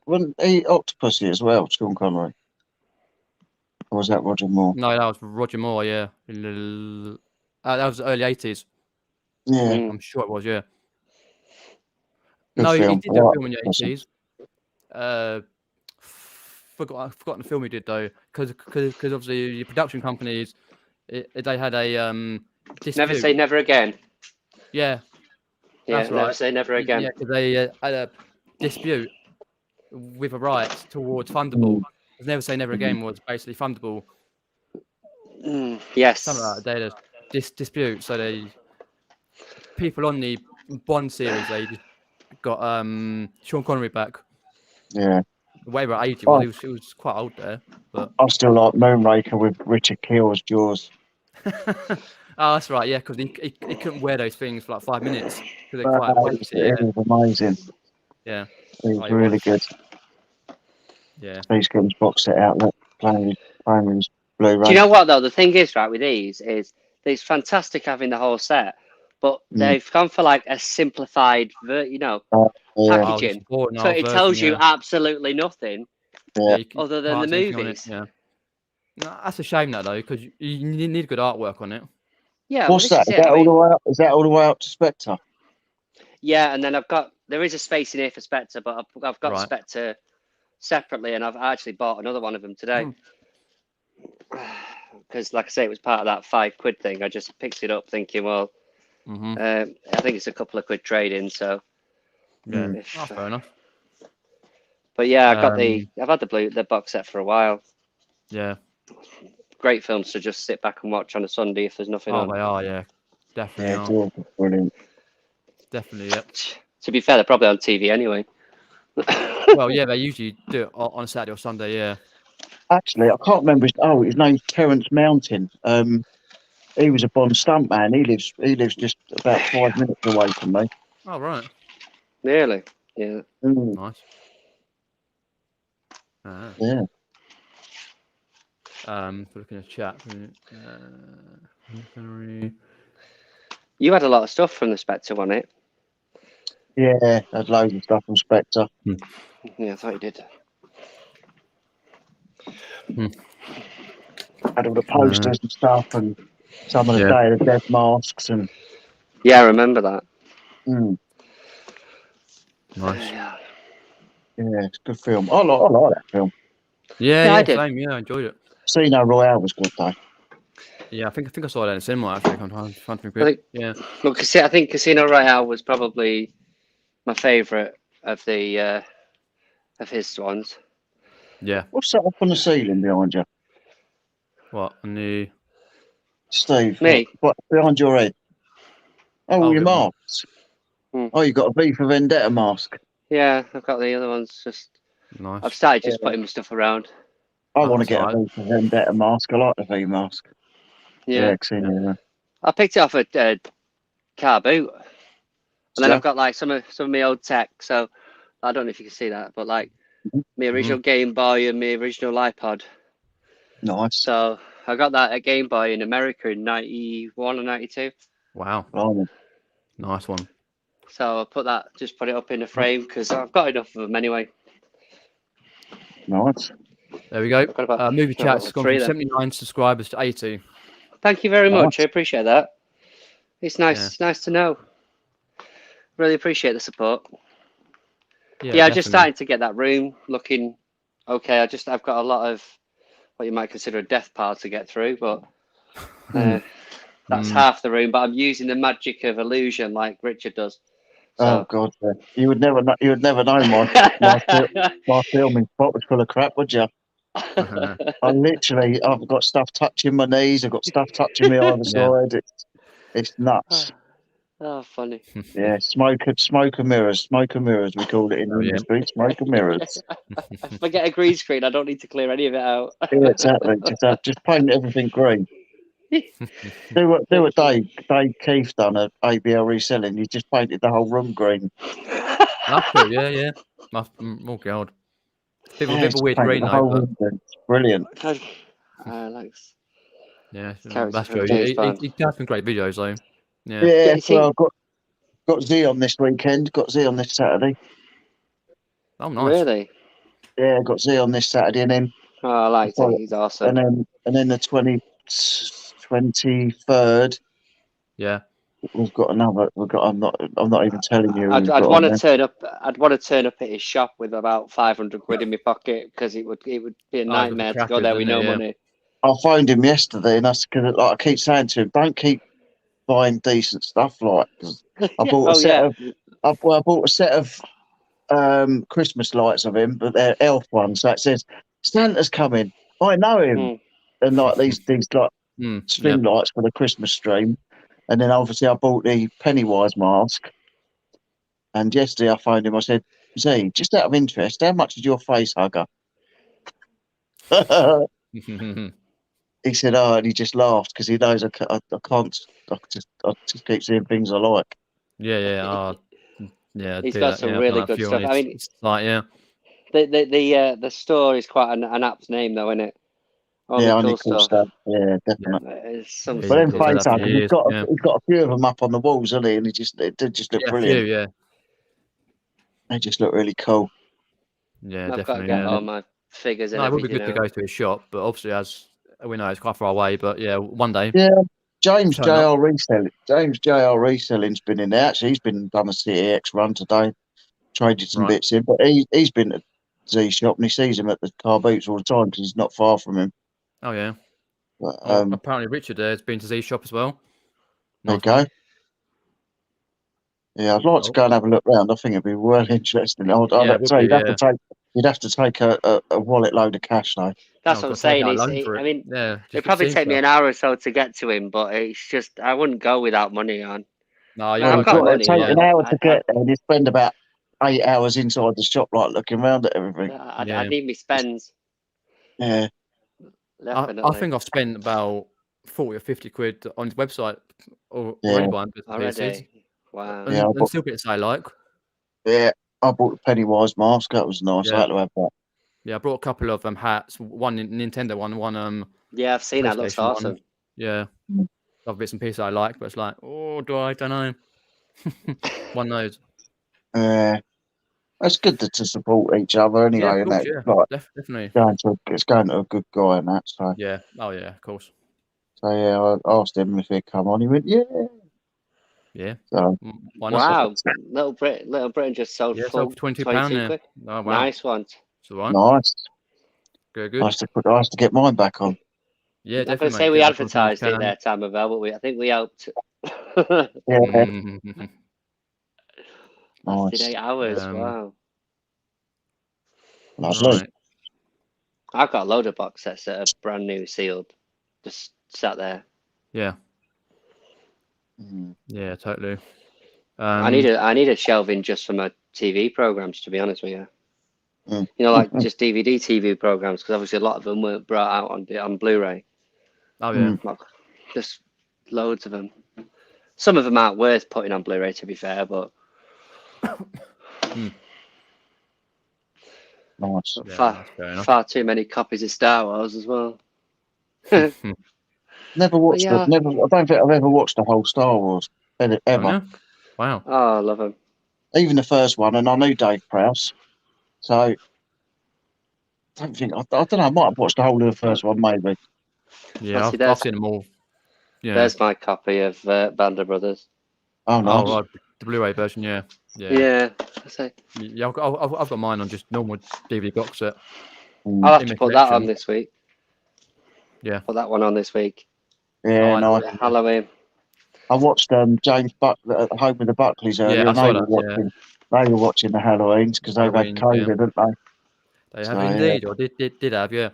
wasn't he Octopussy as well, Sean Connery? Or was that Roger Moore? No, that was Roger Moore, yeah. That was early 80s. Yeah. I'm sure it was, yeah. Good no, film. He did that film in the 80s. Forgotten the film he did, though. Because obviously the production companies, they had a dispute. Never Say Never Again. Yeah. Yeah, Never Say Never Again. Yeah, because they had a dispute with the rights towards Thunderball. Never Say Never Again was basically Thunderball. Yes. Something like that. They had a dispute, so people on the Bond series, they just got Sean Connery back. Yeah. Whatever age he was, he was quite old there. But I still like Moonraker with Richard Keel's Jaws. Oh, that's right. Yeah, because he couldn't wear those things for like 5 minutes because they're quite weighty. It was amazing. Yeah. It was really good. Yeah. He's got his box set out, playing his Blu-ray. Do you know what though? The thing is, right, with these is it's fantastic having the whole set, but they've gone for like a simplified, packaging. So it tells you absolutely nothing other than the movies. Yeah. No, that's a shame that though, because you need good artwork on it. Yeah. What's that? Is that all the way up? Is that all the way up to Spectre? Yeah, and then there is a space in here for Spectre, but I've got Spectre separately, and I've actually bought another one of them today. Because, like I say, it was part of that £5 thing. I just picked it up thinking, well, I think it's a couple of quid trade-in, so yeah, fair enough. But yeah, I've had the box set for a while. Yeah, great films to just sit back and watch on a Sunday if there's nothing on. Oh, they are, yeah, definitely. Yeah, brilliant. Definitely, yep. To be fair, they're probably on TV anyway. Well, yeah, they usually do it on a Saturday or Sunday, yeah. Actually, I can't remember his name's Terence Mountain. He was a Bond stuntman. He lives just about 5 minutes away from me. Oh, right. Really? Yeah. Nice. Yeah. Looking at chat. You had a lot of stuff from the Spectre on it. Yeah, I had loads of stuff from Spectre. Yeah, I thought you did. Had all the posters and stuff, and some of the Day of the Dead masks, and yeah, I remember that. Nice. Yeah, it's a good film. I like that film. Yeah, I did. Same. Yeah, I enjoyed it. Casino Royale was good though. Yeah, I think I saw that in the cinema actually. I'm trying to think of it. Yeah. Look, I think Casino Royale was probably my favourite of the of his ones. Yeah. What's that up on the ceiling behind you? What on the? Steve. Me. What behind your head? Oh, your masks. Oh, you got a V for Vendetta mask. Yeah, I've got the other ones. Just nice. I've started just putting my stuff around. I want to get a V for Vendetta mask. I like the V mask. Yeah. I picked it off at Carboot, and then I've got like some of my old tech. So I don't know if you can see that, but like my original Game Boy and my original iPod. Nice. So I got that at Game Boy in America in 91 or 92. Wow. Nice one. So I just put it up in a frame because I've got enough of them anyway. Nice. There we go. Movie chat's gone from 79 subscribers to 80. Thank you very much. I appreciate that. It's nice. Yeah. It's nice to know. Really appreciate the support. Yeah, I'm just starting to get that room looking okay. I've got a lot of what you might consider a death pile to get through, but that's half the room. But I'm using the magic of illusion like Richard does. So. Oh God, you would never know. You would never know my filming spot was full of crap, would you? I've got stuff touching my knees. I've got stuff touching me either side. It's nuts. Oh, funny. Yeah, smoke and mirrors. Smoke and mirrors, we call it in the industry. Smoke and mirrors. If I get a green screen, I don't need to clear any of it out. Yeah, exactly. Just paint everything green. do what Dave Keith done at ABL Reselling. He just painted the whole room green. That's cool. Yeah. Oh God. People weird green though. It's brilliant. Yeah, that's true. He does some great videos though. Yeah. Well, I've got Z on this weekend. Got Z on this Saturday. Oh, nice. Really? Yeah, got Z on this Saturday, and then. Oh, I like it. He's awesome. And then the 23rd. Yeah. We've got another. I'm not even telling you. I'd want to turn up. I'd want to turn up at his shop with about 500 quid in my pocket because it would be a nightmare to go there with no money. I phoned him yesterday, and that's because I keep saying to him, don't keep buying decent stuff. Like I bought a set of Christmas lights of him, but they're elf ones. So it says Santa's coming. I know him, and like these like string lights for the Christmas stream. And then obviously I bought the Pennywise mask. And yesterday I phoned him. I said, Z, just out of interest, how much is your face hugger? he said, "Oh," and he just laughed because he knows I can't. I just keep seeing things I like. Yeah. Yeah. He's do got that. some Yeah, I've done really that a good few, stuff. and I mean, it's like, yeah. the store is quite an apt name, though, isn't it? Only Yeah, cool only cool stuff. stuff. Yeah, definitely. It's some Yeah, But then he's had face that for hugging, years. Yeah. he's got a few of them up on the walls, hasn't he? And it did just look Yeah, a few. brilliant. Yeah. They just look really cool. Yeah, I've got to definitely. get Yeah. all my figures and No, it would be everything good to out. go to his shop, but obviously, as we know, it's quite far away. But yeah, one day. Yeah, James Turn up. JR Reselling's been in there. Actually, he's been done a CEX run today, traded some Right. bits in. But he's been at Z shop and he sees him at the Carboots all the time because he's not far from him. Oh yeah. But, Apparently Richard there has been to Z shop as well. there you Nice man. go. Yeah, I'd like to go and have a look round. I think it'd be well interesting. I'd Yeah, have it would to say be. Yeah. you'd have to take a wallet load of cash though. That's I've what I'm got to take saying. out a loan for I it. mean, Yeah, it'd just probably seems take me so. an hour or so to get to him, but it's just I wouldn't go without money on. No, you I've Well, got to got go. it'd money, take Yeah. an but hour to get there and you spend about 8 hours inside the shop, like looking around at everything. Yeah. I need me spends. Yeah. Definitely. I think I've spent about 40 or 50 quid on his website already Yeah. buying bits and pieces, Already. Wow. Yeah, and still bits I like. I bought the Pennywise mask. That was nice. I Yeah. had to have that. Yeah, I brought a couple of hats. One Nintendo one Yeah, I've seen that. Looks PlayStation awesome. one. Yeah, Mm. other bits and pieces I like, but it's like, oh, don't know. One knows. It's good to support each other Yeah, anyway, of and course. that Yeah, like definitely. it's going to a good guy and that. So Yeah. Oh yeah, of course. yeah, I asked him if he'd come on. He went, yeah. Yeah. So Why not? Wow. Little Britain just sold Yeah, full so for £22 22 there. quid. Oh wow. Nice one. It's all right. nice. Good. Nice to get mine back on. Yeah, I'm going to definitely. say Mate. we Get back on as soon as advertised it there, Tam Abel, but I think we helped. Yeah, you Lasted nice. 8 hours. can. Wow. Lovely. Right. I've got a load of box sets that are brand new, sealed, just sat there. Yeah. Mm. Yeah, totally. I need a shelving just for my TV programs, to be honest with you. Mm. You know, like just DVD TV programs, because obviously a lot of them weren't brought out on Blu-ray. Oh yeah. Just loads of them. Some of them aren't worth putting on Blu-ray, to be fair, but Nice. Yeah, far too many copies of Star Wars as well. Never watched yeah. it. Never. I don't think I've ever watched the whole Star Wars ever. Oh, yeah? Wow. Oh, I love them. Even the first one, and I knew Dave Prowse, so I don't think I don't know. I might have watched the whole of the first one, maybe. Yeah, See, I've seen them all. Yeah. There's my copy of Band of Brothers. Oh, nice. Oh, right. The Blu-ray version. Yeah. Yeah. Yeah, I've got mine on just normal DVD box set. I'll have to put that on this week. Yeah. Put that one on this week. Yeah, nice. Halloween. I watched James Buckley at Home with the Buckleys earlier, Yeah, I and saw that. they were watching the Halloweens because they've had COVID, didn't they? They have indeed, or did have, yeah.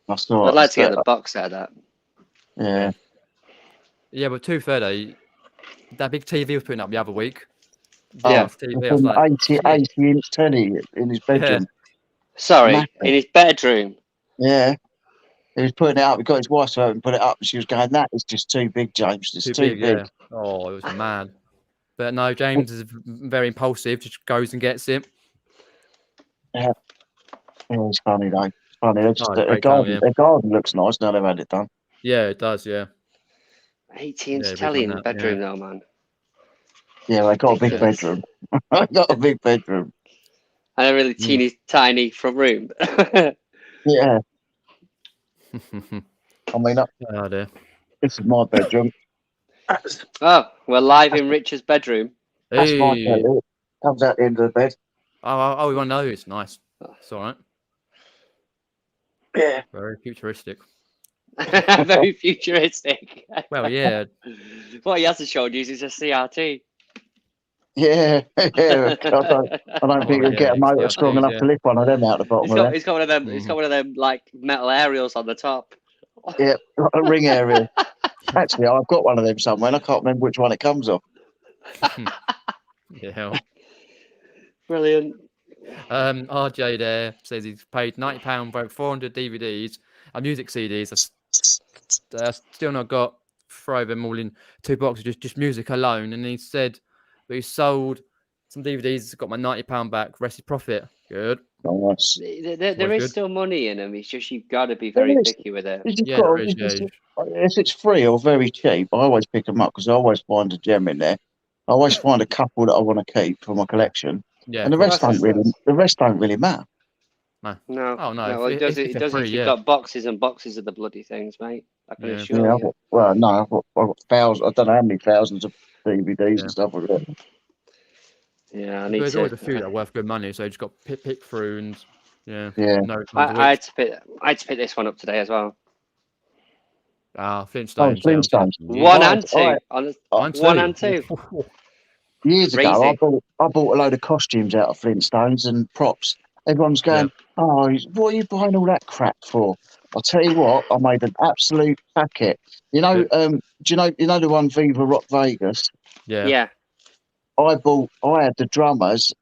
I'd like to get the box set of that. Yeah. Yeah, but 2:30, that big TV was putting up the other week. Yeah. TV, I was like, 80-inch telly in his bedroom. Sorry, Massive. in his bedroom. Yeah. He was putting it up. He got his wife to and put it up, and she was going, "That is just too big, James. It's too big." Yeah. Oh, it was mad. But no, James is very impulsive. Just goes and gets it. Yeah. It was funny though. It's funny. The garden looks nice now they've had it done. Yeah, it does. Yeah. 80-inch telly in the bedroom, though, man. Yeah, they got a big bedroom. They got a big bedroom. And a really teeny tiny front room. Yeah. I mean, oh dear. This is my bedroom. Oh, we're live in Richard's bedroom. That's my bed. It comes out the end of the bed. Oh, we want to know. It's nice. It's all right. Yeah. Very futuristic. Very futuristic. Well, yeah. What he hasn't shown you is a CRT. Yeah. I don't think you'll get a motor strong enough to lift one of them out the bottom of there. He's got one of them. He's got one of them like metal aerials on the top. Yeah, a ring aerial. Actually, I've got one of them somewhere, and I can't remember which one it comes off. Yeah. Brilliant. RJ there says he's paid £90 for 400 DVDs and music CDs. That's Still not got throw them all in 2 boxes, just music alone. And he said that he sold some DVDs, got my £90 back, rest is profit. Good. Nice. There is good. still money in them. It's just you've got to be very picky with it. Yeah, there is, if it's free or very cheap, I always pick them up because I always find a gem in there. I always find a couple that I want to keep for my collection. Yeah, And the rest don't really matter. No. Oh no, Well, it does if you've got boxes and boxes of the bloody things, mate. I can assure you. I've got thousands. I don't know how many thousands of DVDs and stuff like that. Yeah, there's always a few that are worth good money, so you just got to pick through and yeah. No, I had to pick this one up today as well. Flintstones. Flintstones. 1 and 2. 1 and 2. Years ago, I bought a load of costumes out of Flintstones and props. Everyone's going, "Oh, what are you buying all that crap for?" I'll tell you what, I made an absolute packet. You know, do you know the one Viva Rock Vegas? Yeah. I had the drummer's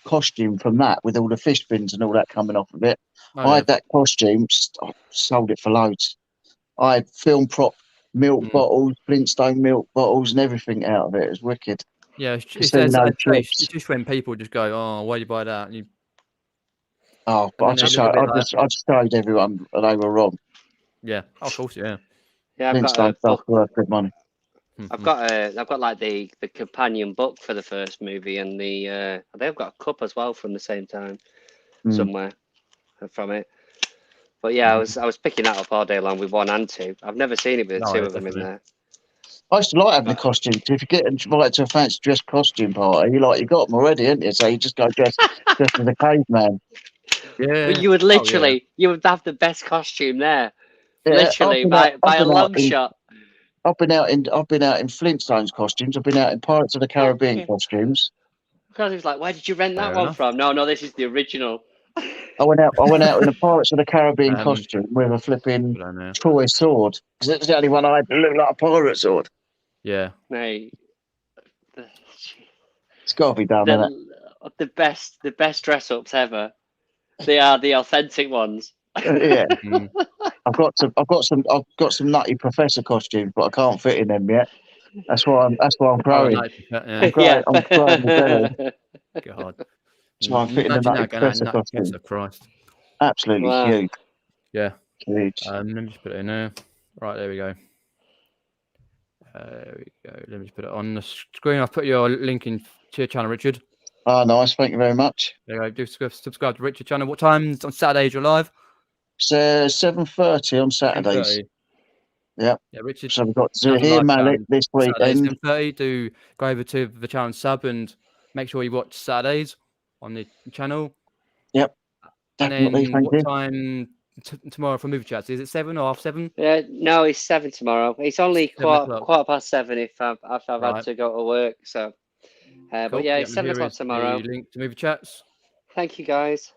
costume from that with all the fish fins and all that coming off of it. I had that costume, I sold it for loads. I had film prop milk bottles, Flintstone milk bottles, and everything out of it. It was wicked. Yeah, it's just when people just go, "Oh, why do you buy that?" And I just showed everyone they were wrong. Yeah, of course, yeah. Yeah, I've got stuff worth good money. I've got like the companion book for the first movie, and they've got a cup as well from the same time somewhere from it. But yeah, I was picking that up all day long with 1 and 2. I've never seen it with the 2 of them in there. I used to like having the costumes. If you get invited to a fancy dress costume party, you got them already, haven't you? So you just go dressed as a caveman. Yeah. But you would you would have the best costume there. Yeah, literally by a long shot. I've been out in Flintstones costumes. I've been out in Pirates of the Caribbean costumes. Because he was like, "Where did you rent that one from?" No, this is the original. I went out in a Pirates of the Caribbean costume with a flipping Troy sword because it's the only one I had that looked like a pirate sword. Yeah, mate. It's got to be done. The best dress ups ever. They are the authentic ones. Yeah. I've got some nutty professor costumes, but I can't fit in them yet. That's why I'm growing. I'm growing the belly. God. That's why I'm fitting the nutty professor costume. Christ. Absolutely huge. Yeah. Huge. Let me just put it in there. Right, there we go. There we go. Let me just put it on the screen. I've put your link in to your channel, Richard. Oh, nice. Thank you very much. There you go. Do subscribe to Richard's channel. What time on Saturdays you're live? It's 7:30 on Saturdays. 7:30. Yeah. Yeah, Richard. So we've got Zahir Malik this weekend. 7:30. Do go over to the channel and sub and make sure you watch Saturdays on the channel. Yep. Definitely. And then what time tomorrow for movie chats? Is it 7 or 7:30? Yeah, no, it's 7 tomorrow. It's only quarter past 7 if I've had to go to work. So, cool. But yeah, it's 7 o'clock tomorrow. Link to movie chats. Thank you, guys.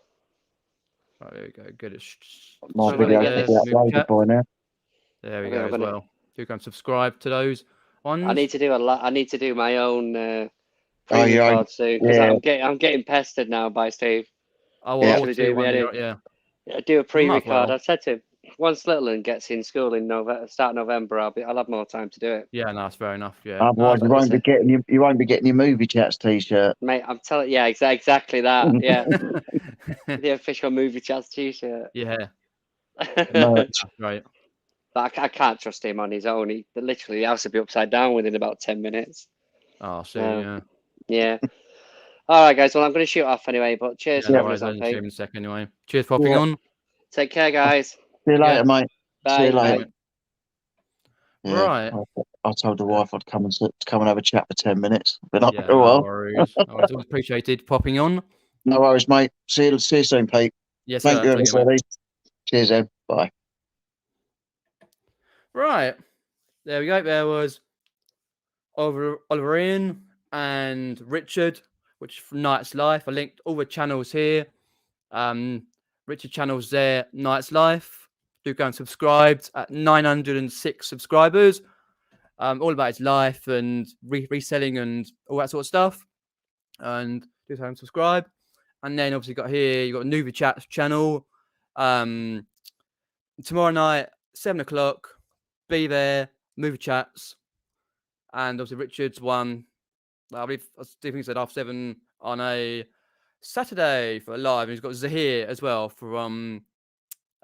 Right, there we go. Good. My video is uploaded by now. There we go as well. You can subscribe to those ones. I need to do I need to do my own pre-record soon because I'm getting pestered now by Steve. Oh, well, do a pre-record. I said to him, once Littleton gets in school in start November, I'll have more time to do it. Yeah, no, that's fair enough. Yeah. Otherwise, you won't be getting your movie chats t-shirt, mate. I'm telling. Yeah, exactly that. Yeah, the official movie chats t-shirt. Yeah. Right. But I can't trust him on his own. The house will be upside down within about 10 minutes. Oh, so yeah. All right, guys. Well, I'm going to shoot off anyway. But cheers for having us on. See you in a second anyway. Cheers for popping on. Take care, guys. See you later, mate. Bye. See you later. Yeah. Right. I told the wife I'd come and have a chat for 10 minutes. Been up for a No while. worries. Always appreciated popping on. No worries, mate. See you soon, Pete. Yes, Thank you, everybody. Cheers, Ed. Bye. Right. There we go. There was Oliver Ian and Richard, which from Night's Life. I linked all the channels here. Richard channel's there, Night's Life. Do go and subscribe at 906 subscribers. All about his life and reselling and all that sort of stuff. And do go and subscribe. And then obviously you got a Newbie Chat channel. Tomorrow night, 7 o'clock. Be there. Movie chats. And obviously Richard's one. I believe Stephen said half 7 on a Saturday for a live. And he's got Zahir as well from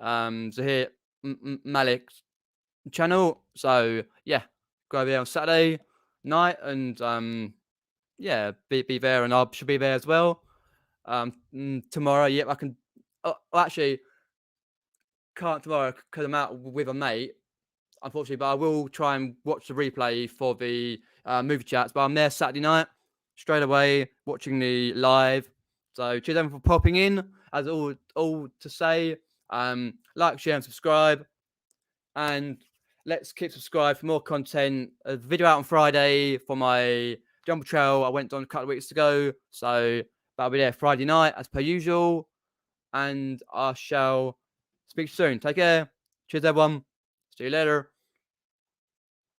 Zahir Malik's channel. So yeah, go there on Saturday night and yeah, be there, and I should be there as well. Tomorrow, yeah, I can. Actually, can't tomorrow because I'm out with a mate, unfortunately. But I will try and watch the replay for the movie chats. But I'm there Saturday night, straight away, watching the live. So cheers everyone for popping in. As all to say, like, share, and subscribe, and let's keep subscribed for more content. A video out on Friday for my jump trail I went on a couple of weeks ago. So that'll be there Friday night as per usual. And I shall speak soon. Take care. Cheers, everyone. See you later.